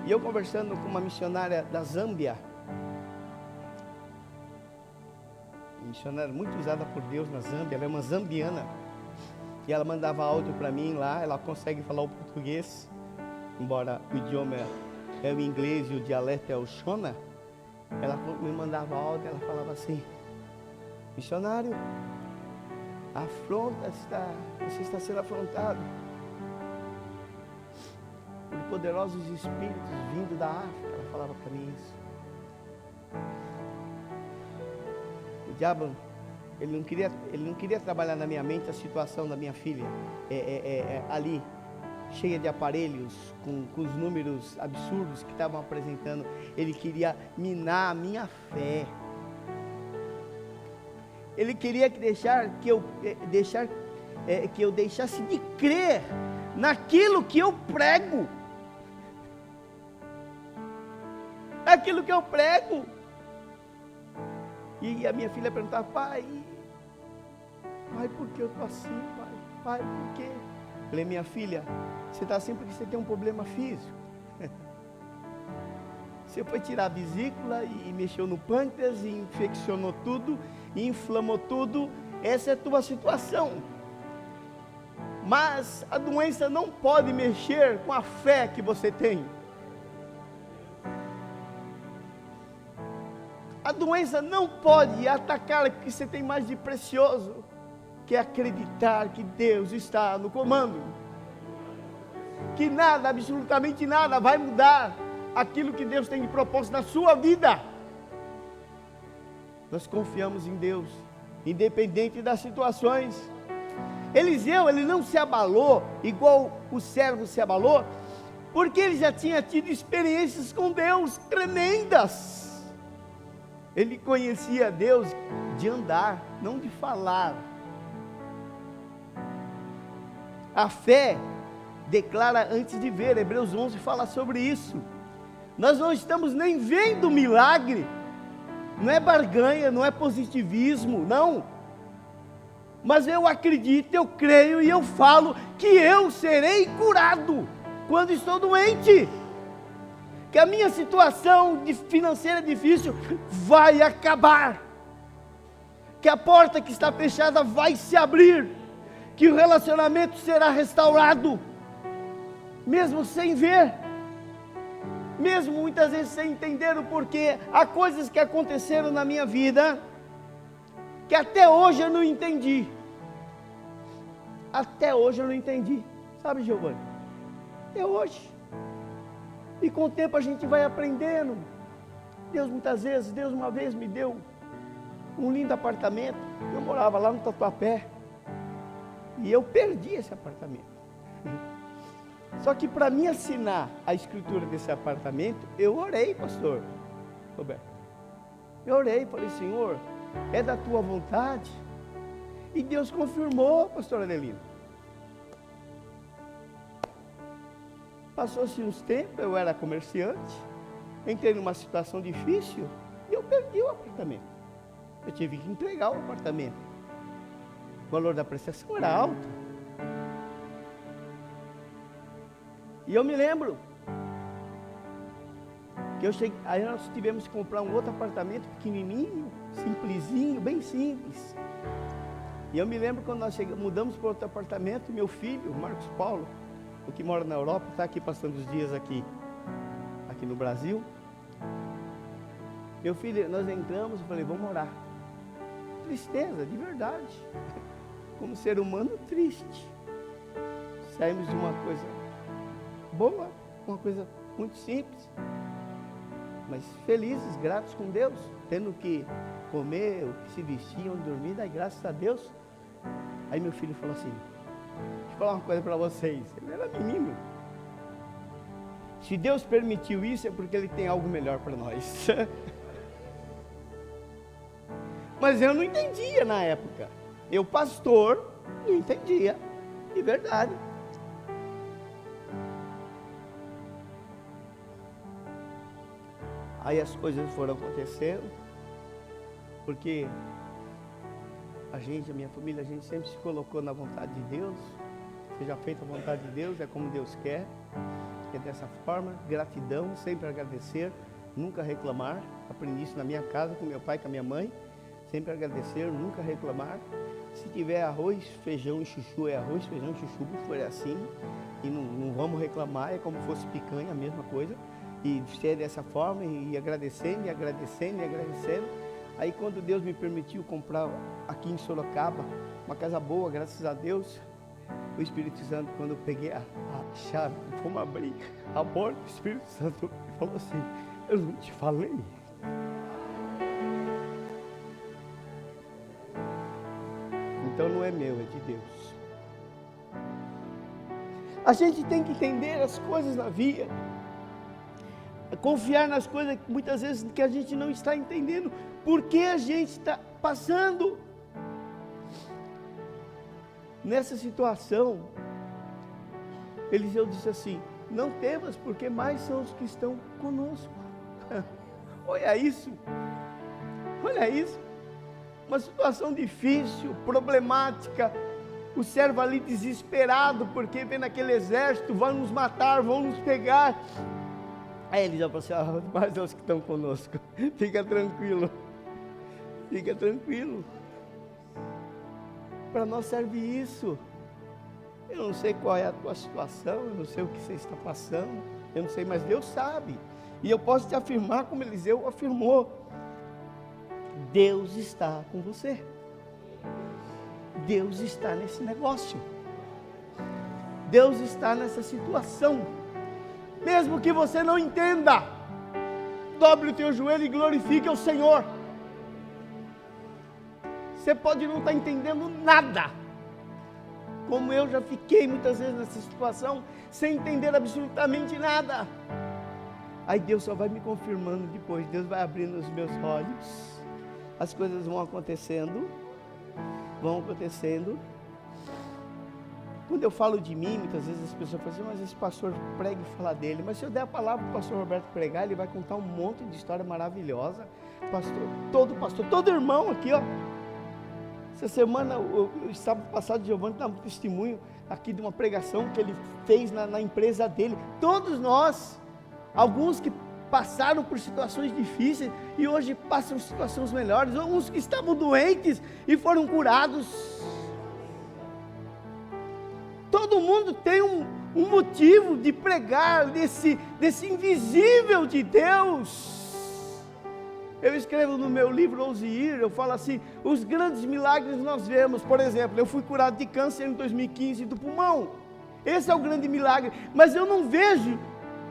Speaker 3: E eu conversando com uma missionária da Zâmbia, uma missionária muito usada por Deus na Zâmbia, ela é uma zambiana, e ela mandava áudio para mim lá. Ela consegue falar o português, embora o idioma é o inglês e o dialeto é o Shona. Ela me mandava áudio, ela falava assim: missionário, você está sendo afrontado por poderosos espíritos vindo da África. Ela falava para mim isso. O diabo, ele não queria trabalhar na minha mente a situação da minha filha, ali, cheia de aparelhos, com os números absurdos que estavam apresentando. Ele queria minar a minha fé. Ele queria que eu deixasse de crer naquilo que eu prego. Aquilo que eu prego. E a minha filha perguntava: pai, por que eu estou assim, pai? Pai, por quê? Eu falei: minha filha, você está assim porque você tem um problema físico. Você foi tirar a vesícula e mexeu no pâncreas, e infeccionou tudo, e inflamou tudo. Essa é a tua situação. Mas a doença não pode mexer com a fé que você tem. A doença não pode atacar o que você tem mais de precioso, que é acreditar que Deus está no comando. Que nada, absolutamente nada, vai mudar aquilo que Deus tem de propósito na sua vida. Nós confiamos em Deus, independente das situações. Eliseu, ele não se abalou igual o servo se abalou, porque ele já tinha tido experiências com Deus tremendas. Ele conhecia Deus de andar, não de falar. A fé declara antes de ver. Hebreus 11 fala sobre isso. Nós não estamos nem vendo milagre. Não é barganha, não é positivismo, não. Mas eu acredito, eu creio e eu falo que eu serei curado quando estou doente. Que a minha situação financeira difícil vai acabar. Que a porta que está fechada vai se abrir. Que o relacionamento será restaurado. Mesmo sem ver. Mesmo muitas vezes sem entender o porquê. Há coisas que aconteceram na minha vida que até hoje eu não entendi. Até hoje eu não entendi. Sabe, Giovanni? Até hoje. E com o tempo a gente vai aprendendo. Deus uma vez me deu um lindo apartamento. Eu morava lá no Tatuapé. E eu perdi esse apartamento. Só que para mim assinar a escritura desse apartamento, eu orei, pastor Roberto. Eu orei, falei, Senhor, é da tua vontade? E Deus confirmou, pastor Adelino. Passou-se uns tempos, eu era comerciante, entrei numa situação difícil e eu perdi o apartamento. Eu tive que entregar o apartamento. O valor da prestação era alto. E eu me lembro que aí nós tivemos que comprar um outro apartamento pequenininho, simplesinho, bem simples. E eu me lembro quando nós mudamos para outro apartamento, meu filho, Marcos Paulo, o que mora na Europa, está aqui passando os dias aqui no Brasil. Meu filho, nós entramos, eu falei, vamos orar. Tristeza, de verdade. Como ser humano, triste. Saímos de uma coisa boa, uma coisa muito simples, mas felizes, gratos com Deus, tendo que comer, o que se vestir, onde dormir, daí graças a Deus. Aí meu filho falou assim, deixa eu falar uma coisa para vocês, ele era menino, se Deus permitiu isso é porque Ele tem algo melhor para nós. Mas eu não entendia na época, eu pastor, não entendia, de verdade. Aí as coisas foram acontecendo, porque a minha família, a gente sempre se colocou na vontade de Deus. Seja feita a vontade de Deus, é como Deus quer. É dessa forma, gratidão, sempre agradecer, nunca reclamar. Aprendi isso na minha casa, com meu pai, com a minha mãe. Sempre agradecer, nunca reclamar. Se tiver arroz, feijão e chuchu, é arroz, feijão e chuchu, for assim. E não vamos reclamar, é como fosse picanha, a mesma coisa. E ser dessa forma, e agradecendo, e agradecendo, e agradecendo. Aí quando Deus me permitiu comprar aqui em Sorocaba, uma casa boa, graças a Deus, o Espírito Santo, quando eu peguei a chave, vamos abrir a porta, o Espírito Santo falou assim, eu não te falei? Então não é meu, é de Deus. A gente tem que entender as coisas na vida. Confiar nas coisas que muitas vezes que a gente não está entendendo, porque a gente está passando nessa situação. Eliseu disse assim, não temas, porque mais são os que estão conosco. Olha isso, uma situação difícil, problemática, o servo ali desesperado, porque vem naquele exército, vão nos matar, vão nos pegar. Aí Eliseu falou assim, mas os que estão conosco, fica tranquilo, para nós serve isso. Eu não sei qual é a tua situação, eu não sei o que você está passando, eu não sei, mas Deus sabe, e eu posso te afirmar como Eliseu afirmou, Deus está com você, Deus está nesse negócio, Deus está nessa situação. Mesmo que você não entenda, dobre o teu joelho e glorifique ao Senhor. Você pode não estar entendendo nada, como eu já fiquei muitas vezes nessa situação, sem entender absolutamente nada. Aí Deus só vai me confirmando depois, Deus vai abrindo os meus olhos, as coisas vão acontecendo, Quando eu falo de mim, muitas vezes as pessoas falam assim, mas esse pastor prega e fala dele. Mas se eu der a palavra para o pastor Roberto pregar, ele vai contar um monte de história maravilhosa. Pastor, todo irmão aqui, ó. Essa semana, eu sábado passado, Giovanni dá um testemunho aqui de uma pregação que ele fez na empresa dele. Todos nós, alguns que passaram por situações difíceis e hoje passam situações melhores, alguns que estavam doentes e foram curados. Todo mundo tem um motivo de pregar desse invisível de Deus. Eu escrevo no meu livro Oziir, eu falo assim, os grandes milagres nós vemos. Por exemplo, eu fui curado de câncer em 2015 do pulmão. Esse é o grande milagre. Mas eu não vejo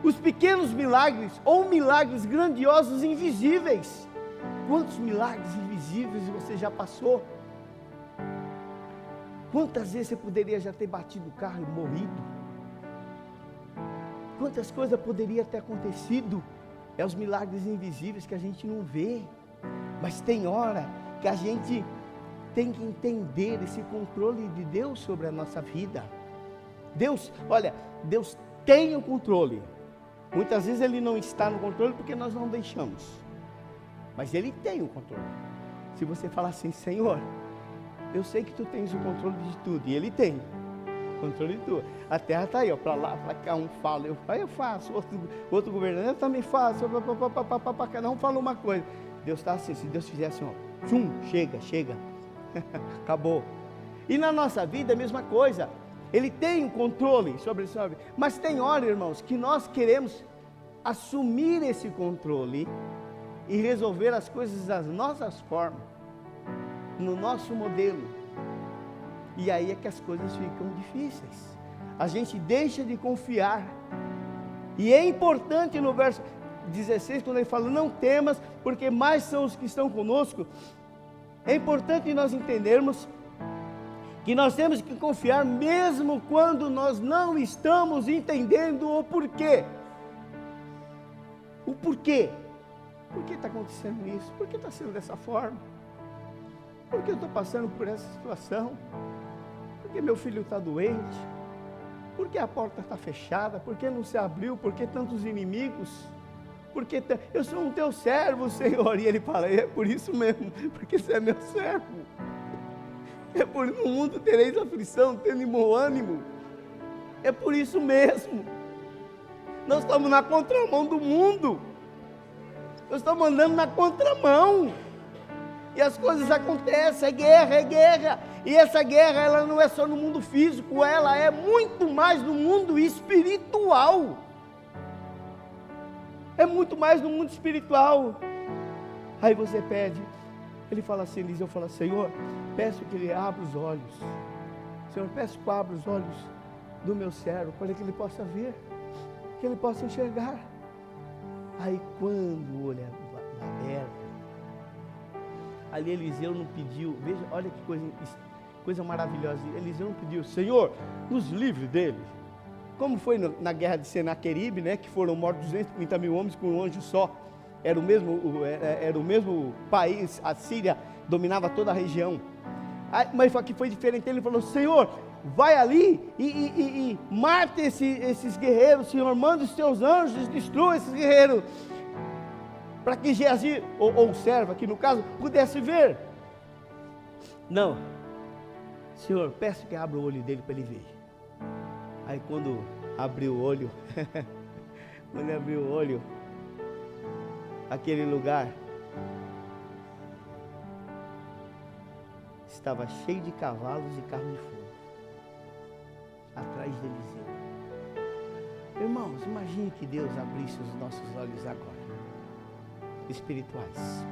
Speaker 3: os pequenos milagres ou milagres grandiosos invisíveis. Quantos milagres invisíveis você já passou? Quantas vezes você poderia já ter batido o carro e morrido? Quantas coisas poderia ter acontecido? É os milagres invisíveis que a gente não vê. Mas tem hora que a gente tem que entender esse controle de Deus sobre a nossa vida. Deus tem o controle. Muitas vezes Ele não está no controle porque nós não deixamos. Mas Ele tem o controle. Se você falar assim, Senhor, eu sei que Tu tens o controle de tudo. E Ele tem o controle de tudo. A terra está aí, ó, para lá, para cá, um fala, eu faço, outro governante, eu também faço, cada um fala uma coisa. Deus está assim, se Deus fizer assim, ó, tchum, chega, acabou. E na nossa vida é a mesma coisa. Ele tem o controle sobre isso, mas tem hora, irmãos, que nós queremos assumir esse controle e resolver as coisas das nossas formas, no nosso modelo. E aí é que as coisas ficam difíceis. A gente deixa de confiar. E é importante no verso 16, quando ele fala, não temas, porque mais são os que estão conosco. É importante nós entendermos que nós temos que confiar mesmo quando nós não estamos entendendo o porquê. O porquê. Por que está acontecendo isso? Por que está sendo dessa forma? Por que eu estou passando por essa situação? Por que meu filho está doente? Por que a porta está fechada? Por que não se abriu? Por que tantos inimigos? Porque eu sou um teu servo, Senhor. E ele fala, é por isso mesmo, porque você é meu servo. É por no mundo tereis aflição, tendo ânimo. É por isso mesmo. Nós estamos na contramão do mundo. Nós estamos andando na contramão. E as coisas acontecem, é guerra. E essa guerra, ela não é só no mundo físico, ela é muito mais no mundo espiritual. É muito mais no mundo espiritual. Aí você pede, ele fala assim, Eliseu fala, Senhor, peço que ele abra os olhos. Senhor, peço que abra os olhos do meu servo, para que ele possa ver, que ele possa enxergar. Aí quando o olho é aberto, ali Eliseu não pediu, veja, olha que coisa maravilhosa, Eliseu não pediu, Senhor, nos livre dele, como foi na guerra de Senaqueribe, né, que foram mortos 230 mil homens com um anjo só, era o mesmo país, a Síria dominava toda a região, mas aqui foi diferente, ele falou, Senhor, vai ali e mata esses guerreiros, Senhor, manda os teus anjos, destrua esses guerreiros, para que Geazi, ou o servo aqui no caso, pudesse ver. Não, Senhor, peço que abra o olho dele para ele ver. Aí quando abriu o olho, aquele lugar estava cheio de cavalos e carros de fogo, atrás de Eliseu. Irmãos, imagine que Deus abrisse os nossos olhos agora, espirituais.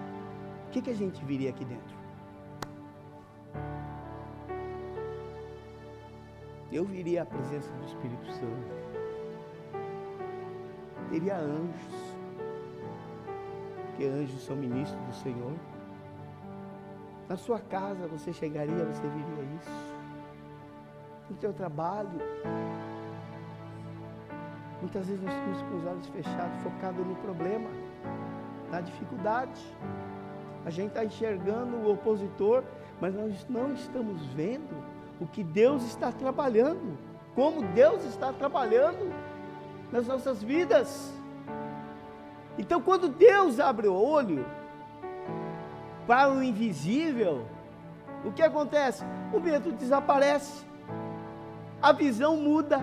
Speaker 3: O que a gente viria aqui dentro? Eu viria a presença do Espírito Santo. Teria anjos, porque anjos são ministros do Senhor. Na sua casa você chegaria, você viria isso. No teu trabalho. Muitas vezes nós estamos com os olhos fechados, focados no problema, na dificuldade. A gente está enxergando o opositor, mas nós não estamos vendo o que Deus está trabalhando, como Deus está trabalhando nas nossas vidas. Então, quando Deus abre o olho para o invisível, o que acontece? O medo desaparece, a visão muda,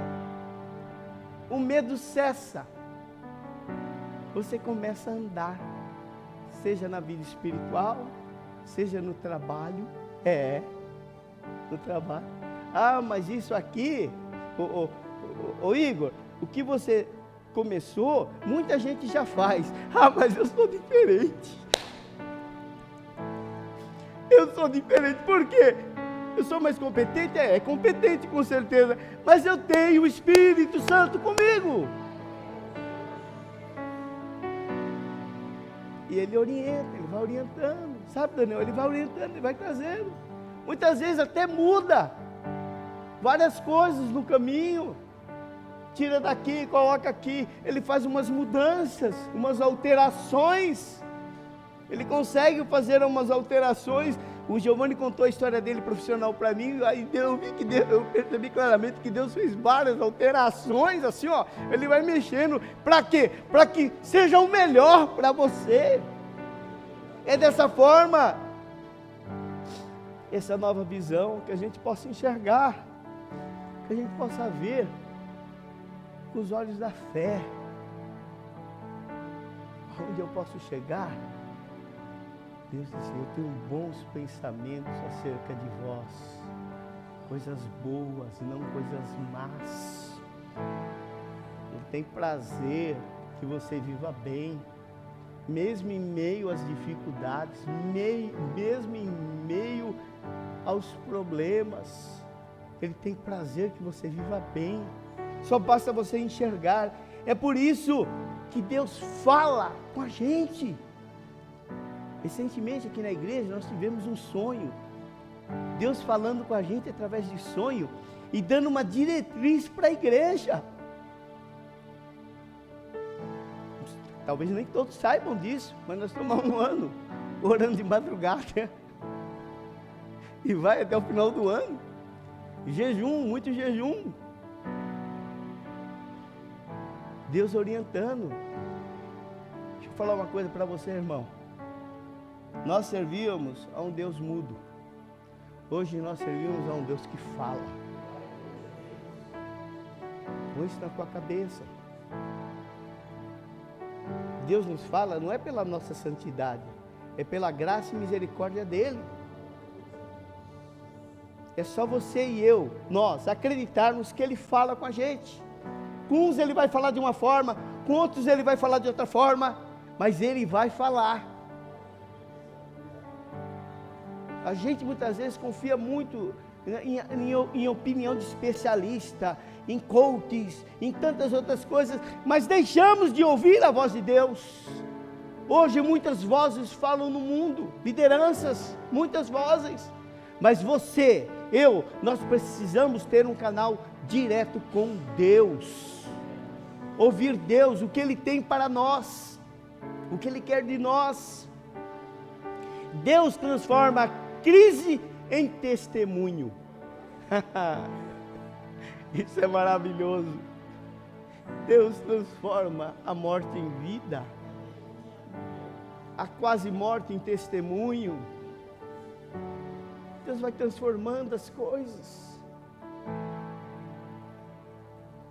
Speaker 3: o medo cessa, você começa a andar, seja na vida espiritual, seja no trabalho, no trabalho. Ah, mas isso aqui, ô Igor, o que você começou, muita gente já faz. Ah, mas eu sou diferente. Eu sou diferente, por quê? Eu sou mais competente? É competente com certeza, mas eu tenho o Espírito Santo comigo. E Ele orienta, Ele vai orientando, sabe, Daniel? Ele vai orientando, Ele vai trazendo. Muitas vezes até muda várias coisas no caminho. Tira daqui, coloca aqui. Ele faz umas mudanças, umas alterações. Ele consegue fazer umas alterações. O Giovanni contou a história dele profissional para mim. Aí eu percebi claramente que Deus fez várias alterações, assim, ó. Ele vai mexendo. Para quê? Para que seja o melhor para você. É dessa forma. Essa nova visão, que a gente possa enxergar, que a gente possa ver com os olhos da fé. Onde eu posso chegar? Deus disse, eu tenho bons pensamentos acerca de vós, coisas boas, não coisas más. Ele tem prazer que você viva bem, mesmo em meio às dificuldades, mesmo em meio aos problemas. Ele tem prazer que você viva bem, só basta você enxergar. É por isso que Deus fala com a gente. Recentemente aqui na igreja nós tivemos um sonho, Deus falando com a gente através de sonho e dando uma diretriz para a igreja. Talvez nem todos saibam disso, mas nós estamos há um ano orando de madrugada e vai até o final do ano, jejum, muito jejum, Deus orientando. Deixa eu falar uma coisa para você, irmão. Nós servíamos a um Deus mudo. Hoje nós servimos a um Deus que fala. Põe isso na tua cabeça. Deus nos fala não é pela nossa santidade, é pela graça e misericórdia dEle. É só você e eu, nós, acreditarmos que Ele fala com a gente. Com uns Ele vai falar de uma forma, com outros Ele vai falar de outra forma, mas Ele vai falar. A gente muitas vezes confia muito em opinião de especialista, em coaches, em tantas outras coisas, mas deixamos de ouvir a voz de Deus. Hoje muitas vozes falam no mundo, lideranças, muitas vozes, mas você, eu, nós precisamos ter um canal direto com Deus, ouvir Deus, o que Ele tem para nós, o que Ele quer de nós. Deus transforma a crise em testemunho. Isso é maravilhoso. Deus transforma a morte em vida, a quase morte em testemunho. Deus vai transformando as coisas.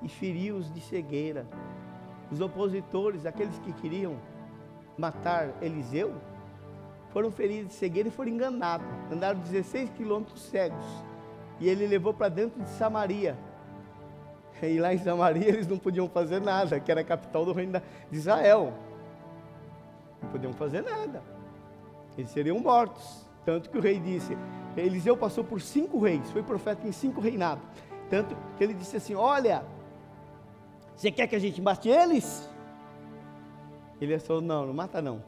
Speaker 3: E feriu-os de cegueira. Os opositores, aqueles que queriam matar Eliseu, foram feridos de cegueira e foram enganados. Andaram 16 quilômetros cegos. E ele levou para dentro de Samaria. E lá em Samaria eles não podiam fazer nada, que era a capital do reino de Israel. Não podiam fazer nada. Eles seriam mortos. Tanto que o rei disse, Eliseu passou por 5 reis, foi profeta em 5 reinados. Tanto que ele disse assim, olha, você quer que a gente mate eles? Ele falou, não mata não.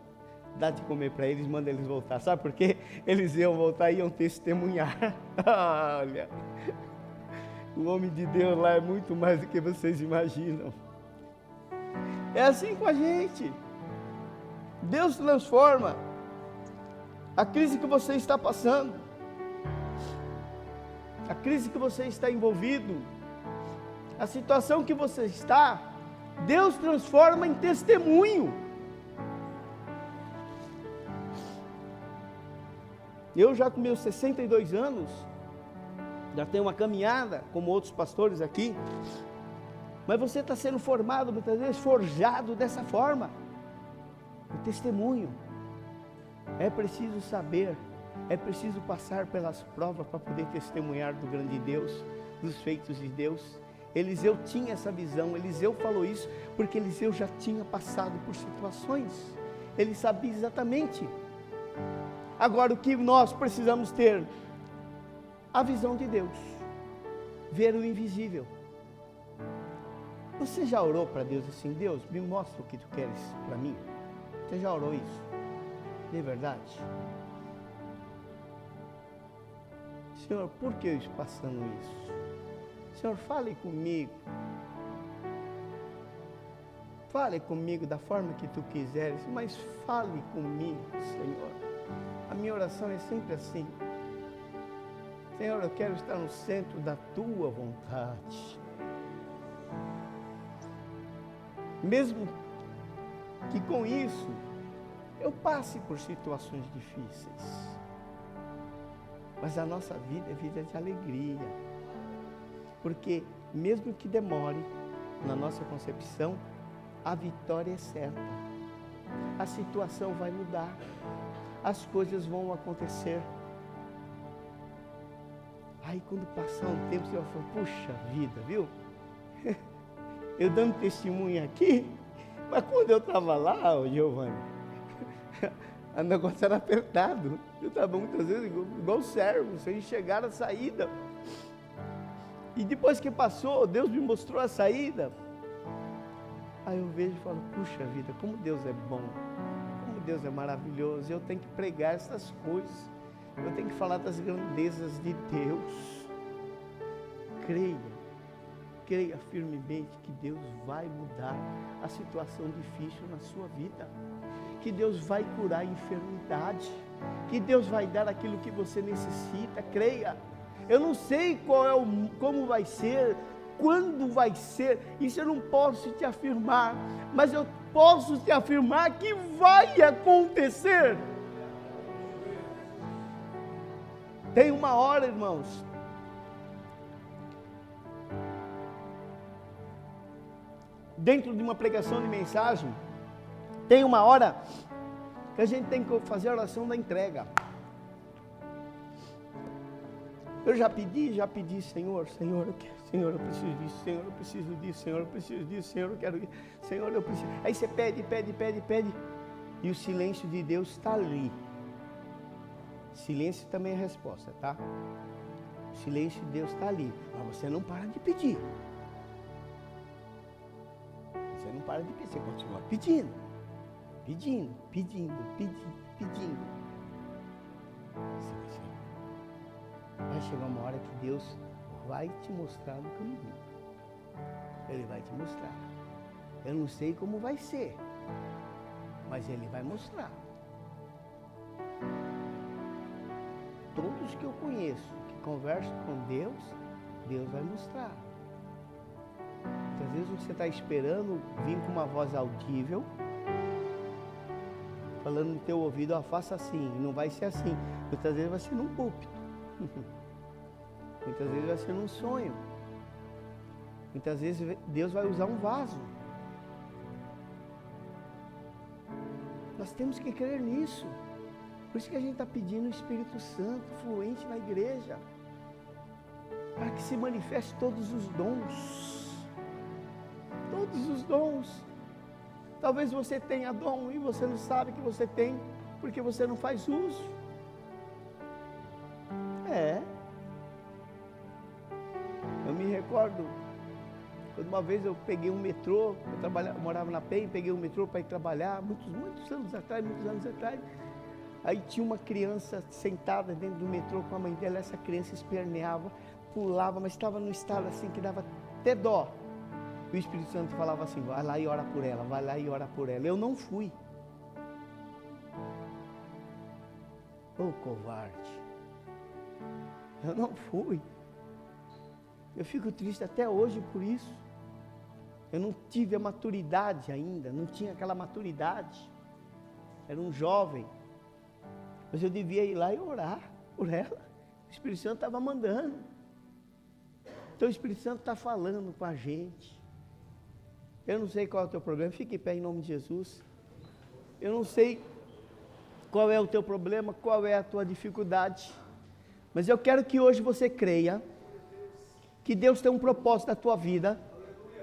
Speaker 3: Dá de comer para eles, manda eles voltar. Sabe por quê? Eles iam voltar e iam testemunhar. Olha, o homem de Deus lá é muito mais do que vocês imaginam. É assim com a gente. Deus transforma a crise que você está passando. a crise que você está envolvido, a situação que você está, Deus transforma em testemunho. Eu já com meus 62 anos, já tenho uma caminhada, como outros pastores aqui, mas você está sendo formado, muitas vezes, forjado dessa forma. O testemunho. É preciso saber, é preciso passar pelas provas para poder testemunhar do grande Deus, dos feitos de Deus. Eliseu tinha essa visão, Eliseu falou isso, porque Eliseu já tinha passado por situações, ele sabia exatamente. Agora, o que nós precisamos ter? A visão de Deus, ver o invisível. Você já orou para Deus assim? Deus, me mostra o que tu queres para mim. Você já orou isso? De verdade? Senhor, por que eu estou passando isso? Senhor, fale comigo. Fale comigo da forma que tu quiseres, mas fale comigo, Senhor. A minha oração é sempre assim. Senhor, eu quero estar no centro da tua vontade. Mesmo que com isso eu passe por situações difíceis, mas a nossa vida é vida de alegria, porque mesmo que demore na nossa concepção, a vitória é certa, a situação vai mudar, as coisas vão acontecer. Aí quando passar um tempo, você vai falar, puxa vida, viu? Eu dando testemunho aqui, mas quando eu estava lá, Giovanni, o negócio era apertado. Eu estava muitas vezes igual servo, sem chegar à saída. E depois que passou, Deus me mostrou a saída. Aí eu vejo e falo, puxa vida, como Deus é bom, como Deus é maravilhoso. Eu tenho que pregar essas coisas, eu tenho que falar das grandezas de Deus. Creia firmemente que Deus vai mudar a situação difícil na sua vida, que Deus vai curar a enfermidade, que Deus vai dar aquilo que você necessita. Creia. Eu não sei como vai ser, quando vai ser, isso eu não posso te afirmar, mas eu posso te afirmar que vai acontecer. Tem uma hora, irmãos, dentro de uma pregação de mensagem, tem uma hora que a gente tem que fazer a oração da entrega. Eu já pedi, Senhor, Senhor, eu preciso disso, Senhor, eu preciso disso, Senhor, eu preciso disso, Senhor, eu quero isso, Senhor, eu preciso. Aí você pede, e o silêncio de Deus está ali. Silêncio também é resposta, tá? O silêncio de Deus está ali, mas você não para de pedir. Você não para de pedir, você continua pedindo. Vai chegar uma hora que Deus vai te mostrar no caminho. Ele vai te mostrar. Eu não sei como vai ser, mas Ele vai mostrar. Todos que eu conheço, que conversam com Deus, Deus vai mostrar. Às vezes você está esperando vir com uma voz audível, falando no teu ouvido, ó, faça assim, não vai ser assim. Muitas vezes vai ser num púlpito. Muitas vezes vai ser num sonho. Muitas vezes Deus vai usar um vaso. Nós temos que crer nisso. Por isso que a gente está pedindo o Espírito Santo fluente na igreja, para que se manifeste todos os dons. Todos os dons. Talvez você tenha dom e você não sabe que você tem, porque você não faz uso. Eu me recordo, quando uma vez eu peguei um metrô, eu morava na PEN, peguei um metrô para ir trabalhar, muitos anos atrás. Aí tinha uma criança sentada dentro do metrô com a mãe dela, essa criança esperneava, pulava, mas estava num estado assim que dava até dó. O Espírito Santo falava assim, vai lá e ora por ela, vai lá e ora por ela. Eu não fui. Ô covarde. Eu não fui. Eu fico triste até hoje por isso. Eu não tive a maturidade ainda, não tinha aquela maturidade. Era um jovem. Mas eu devia ir lá e orar por ela. O Espírito Santo estava mandando. Então o Espírito Santo está falando com a gente. Eu não sei qual é o teu problema, fique em pé em nome de Jesus. Eu não sei qual é o teu problema, qual é a tua dificuldade. Mas eu quero que hoje você creia que Deus tem um propósito na tua vida.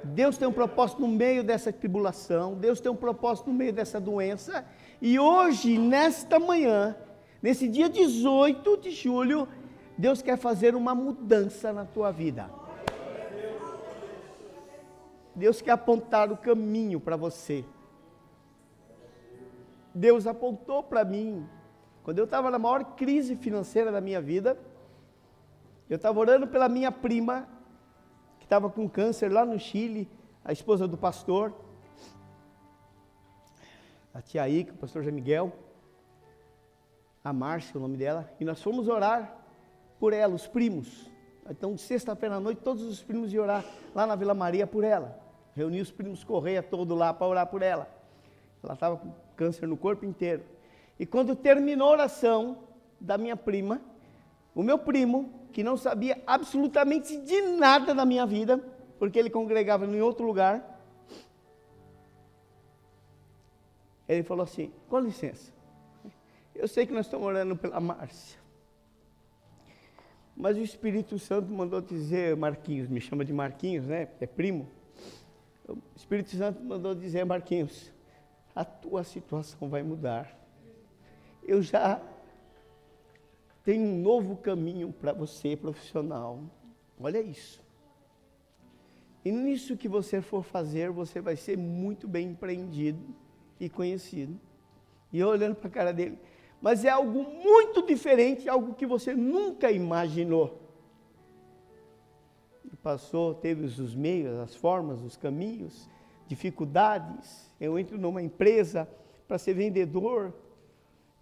Speaker 3: Deus tem um propósito no meio dessa tribulação. Deus tem um propósito no meio dessa doença. E hoje, nesta manhã, nesse dia 18 de julho, Deus quer fazer uma mudança na tua vida. Deus quer apontar o caminho para você. Deus apontou para mim. Quando eu estava na maior crise financeira da minha vida, eu estava orando pela minha prima, que estava com câncer lá no Chile, a esposa do pastor, a tia Ica, o pastor Zé Miguel, a Márcia, o nome dela, e nós fomos orar por ela, os primos. Então, de sexta-feira à noite, todos os primos iam orar lá na Vila Maria por ela. Reuni os primos Correia todo lá para orar por ela. Ela estava com câncer no corpo inteiro. E quando terminou a oração da minha prima, o meu primo, que não sabia absolutamente de nada da minha vida, porque ele congregava em outro lugar, ele falou assim: com licença, eu sei que nós estamos orando pela Márcia, mas o Espírito Santo mandou dizer, Marquinhos, me chama de Marquinhos, né, é primo, o Espírito Santo mandou dizer, Marquinhos, a tua situação vai mudar, eu já tenho um novo caminho para você, profissional, olha isso, e nisso que você for fazer, você vai ser muito bem empreendido e conhecido. E eu olhando para a cara dele, mas é algo muito diferente, algo que você nunca imaginou. E passou, teve os meios, as formas, os caminhos, dificuldades. Eu entro numa empresa para ser vendedor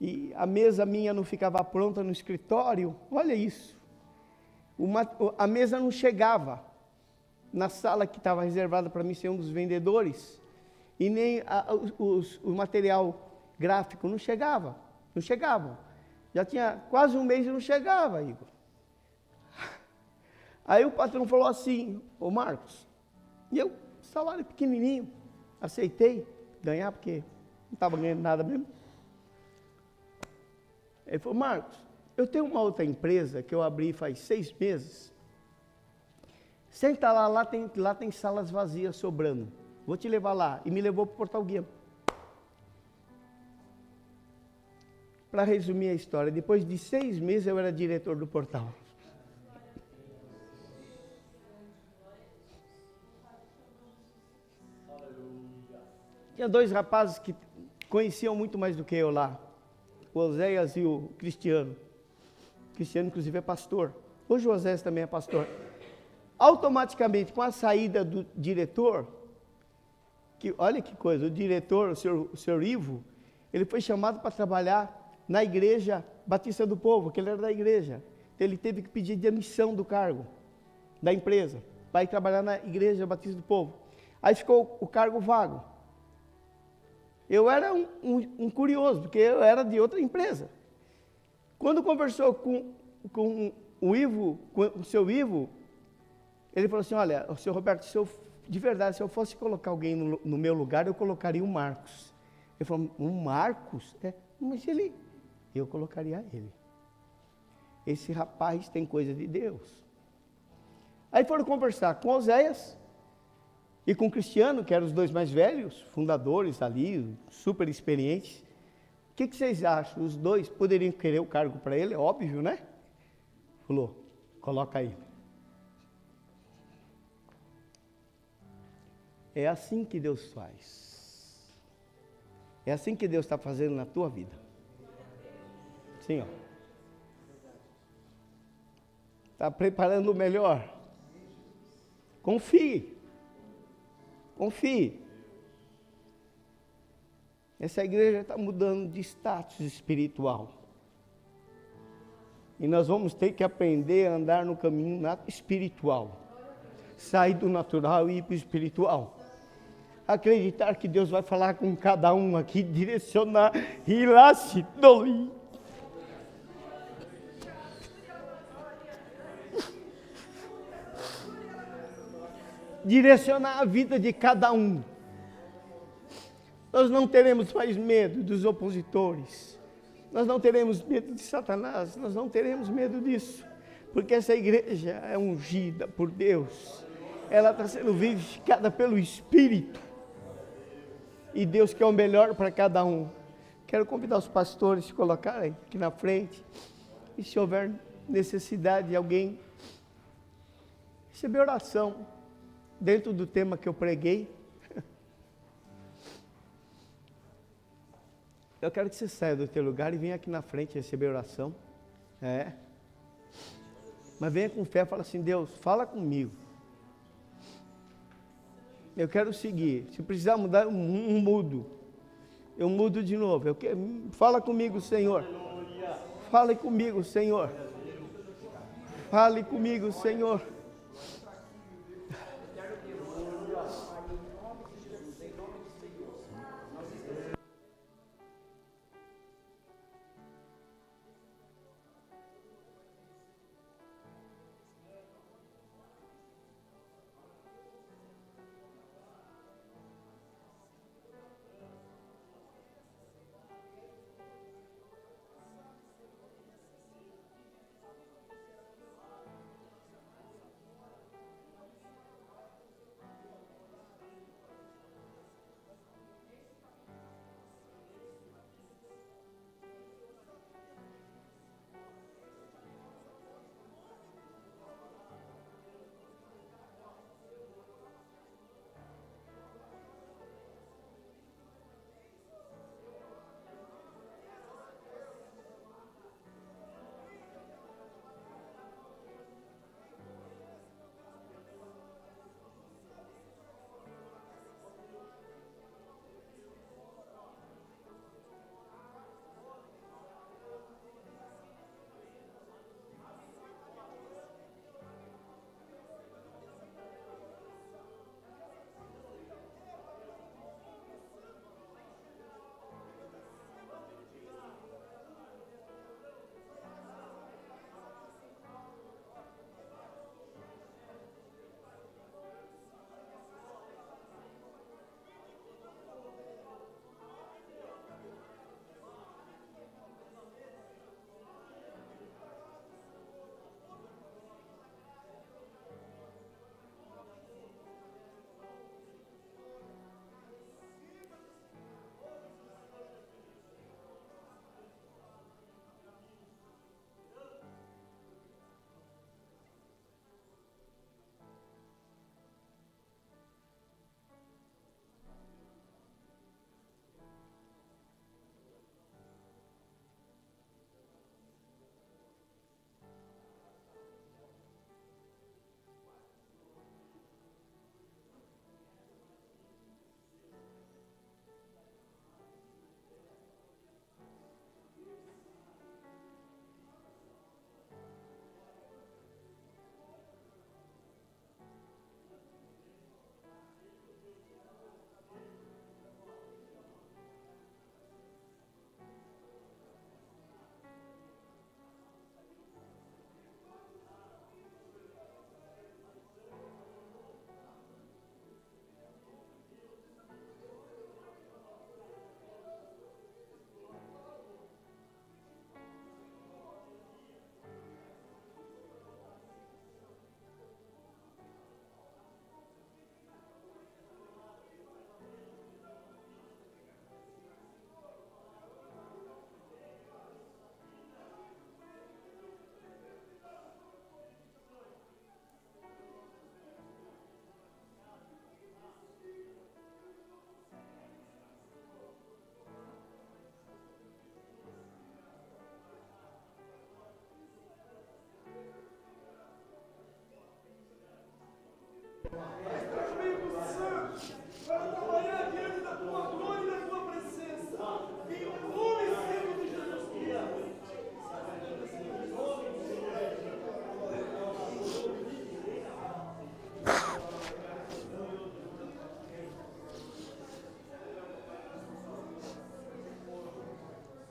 Speaker 3: e a mesa minha não ficava pronta no escritório. Olha isso. A mesa não chegava na sala que estava reservada para mim ser um dos vendedores. E nem o material gráfico não chegava. Já tinha quase um mês e não chegava, Igor. Aí o patrão falou assim: ô Marcos, e eu, salário pequenininho, aceitei ganhar, porque não estava ganhando nada mesmo. Ele falou: Marcos, eu tenho uma outra empresa que eu abri faz 6 meses. Senta lá tem salas vazias sobrando. Vou te levar lá. E me levou para o Portal Guia. Para resumir a história, depois de 6 meses eu era diretor do portal. Tinha 2 rapazes que conheciam muito mais do que eu lá. O Oséias e o Cristiano. O Cristiano, inclusive, é pastor. Hoje o Oséias também é pastor. Automaticamente, com a saída do diretor, olha que coisa, o diretor, o senhor Ivo, ele foi chamado para trabalhar na igreja Batista do Povo, que ele era da igreja. Ele teve que pedir demissão do cargo da empresa, para ir trabalhar na igreja Batista do Povo. Aí ficou o cargo vago. Eu era um curioso, porque eu era de outra empresa. Quando conversou com o Ivo, com o seu Ivo, ele falou assim: olha, o senhor Roberto, de verdade, se eu fosse colocar alguém no meu lugar, eu colocaria o Marcos. Ele falou: um Marcos? Mas eu colocaria ele. Esse rapaz tem coisa de Deus. Aí foram conversar com Oséias e com o Cristiano, que eram os 2 mais velhos, fundadores ali, super experientes. O que vocês acham? Os 2 poderiam querer o cargo para ele? É óbvio, né? Falou: coloca aí. É assim que Deus faz. É assim que Deus está fazendo na tua vida. Sim, ó. Está preparando o melhor. Confie. Confie. Essa igreja está mudando de status espiritual. E nós vamos ter que aprender a andar no caminho espiritual. sair do natural e ir para o espiritual. Acreditar que Deus vai falar com cada um aqui, direcionar e lá se doir. Direcionar a vida de cada um. Nós não teremos mais medo dos opositores. Nós não teremos medo de Satanás. Nós não teremos medo disso. Porque essa igreja é ungida por Deus. Ela está sendo vivificada pelo Espírito. E Deus quer o melhor para cada um. Quero convidar os pastores a se colocarem aqui na frente. E se houver necessidade de alguém receber oração dentro do tema que eu preguei, eu quero que você saia do teu lugar e venha aqui na frente receber oração. Mas venha com fé e fala assim: Deus, fala comigo. Eu quero seguir. Se precisar mudar, eu mudo. Eu mudo de novo. Fala comigo, Senhor. Fale comigo, Senhor. Fale comigo, Senhor.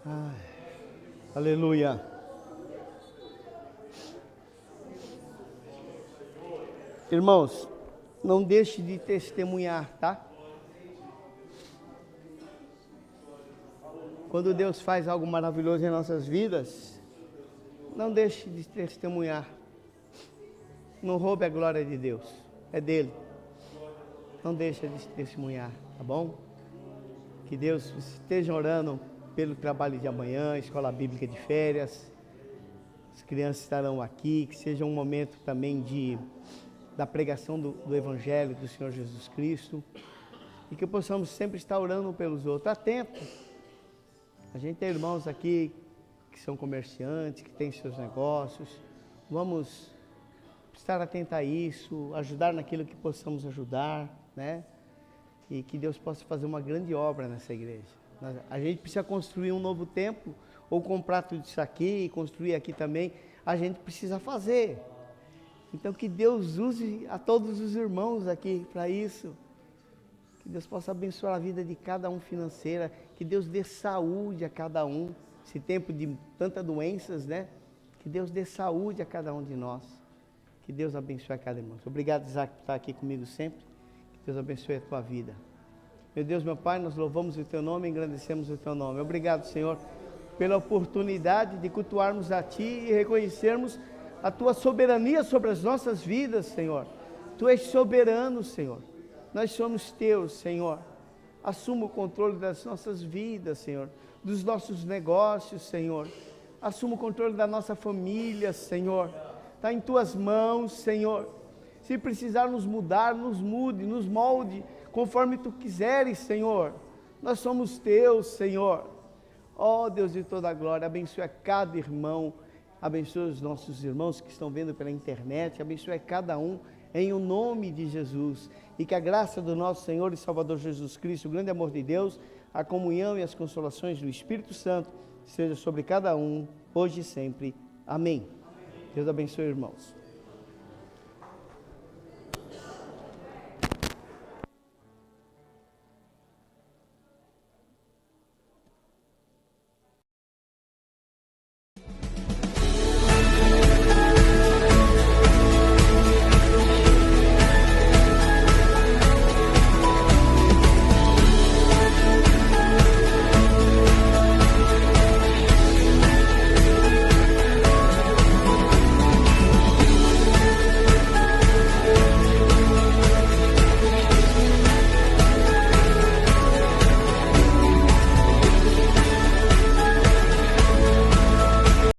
Speaker 3: Ai, aleluia. Irmãos, não deixe de testemunhar, tá? Quando Deus faz algo maravilhoso em nossas vidas, não deixe de testemunhar. Não roube a glória de Deus, é dele. Não deixe de testemunhar, tá bom? Que Deus esteja orando pelo trabalho de amanhã, escola bíblica de férias. As crianças estarão aqui, que seja um momento também da pregação do Evangelho do Senhor Jesus Cristo. E que possamos sempre estar orando um pelos outros, atento. A gente tem irmãos aqui que são comerciantes, que têm seus negócios. Vamos estar atentos a isso, ajudar naquilo que possamos ajudar, né? E que Deus possa fazer uma grande obra nessa igreja. A gente precisa construir um novo templo, ou comprar tudo isso aqui e construir aqui também. A gente precisa fazer. Então que Deus use a todos os irmãos aqui para isso. Que Deus possa abençoar a vida de cada um financeira. Que Deus dê saúde a cada um. Esse tempo de tantas doenças, né? Que Deus dê saúde a cada um de nós. Que Deus abençoe a cada irmão. Obrigado, Isaac, por estar aqui comigo sempre. Que Deus abençoe a tua vida. Meu Deus, meu Pai, nós louvamos o Teu nome e engrandecemos o Teu nome. Obrigado, Senhor, pela oportunidade de cultuarmos a Ti e reconhecermos a Tua soberania sobre as nossas vidas, Senhor. Tu és soberano, Senhor. Nós somos Teus, Senhor. Assuma o controle das nossas vidas, Senhor. Dos nossos negócios, Senhor. Assuma o controle da nossa família, Senhor. Está em Tuas mãos, Senhor. Se precisar nos mudar, nos mude, nos molde, conforme Tu quiseres, Senhor. Nós somos Teus, Senhor. Ó Deus de toda a glória, abençoe a cada irmão, abençoe os nossos irmãos que estão vendo pela internet, abençoe a cada um, em o nome de Jesus. E que a graça do nosso Senhor e Salvador Jesus Cristo, o grande amor de Deus, a comunhão e as consolações do Espírito Santo, seja sobre cada um, hoje e sempre. Amém. Deus abençoe, irmãos.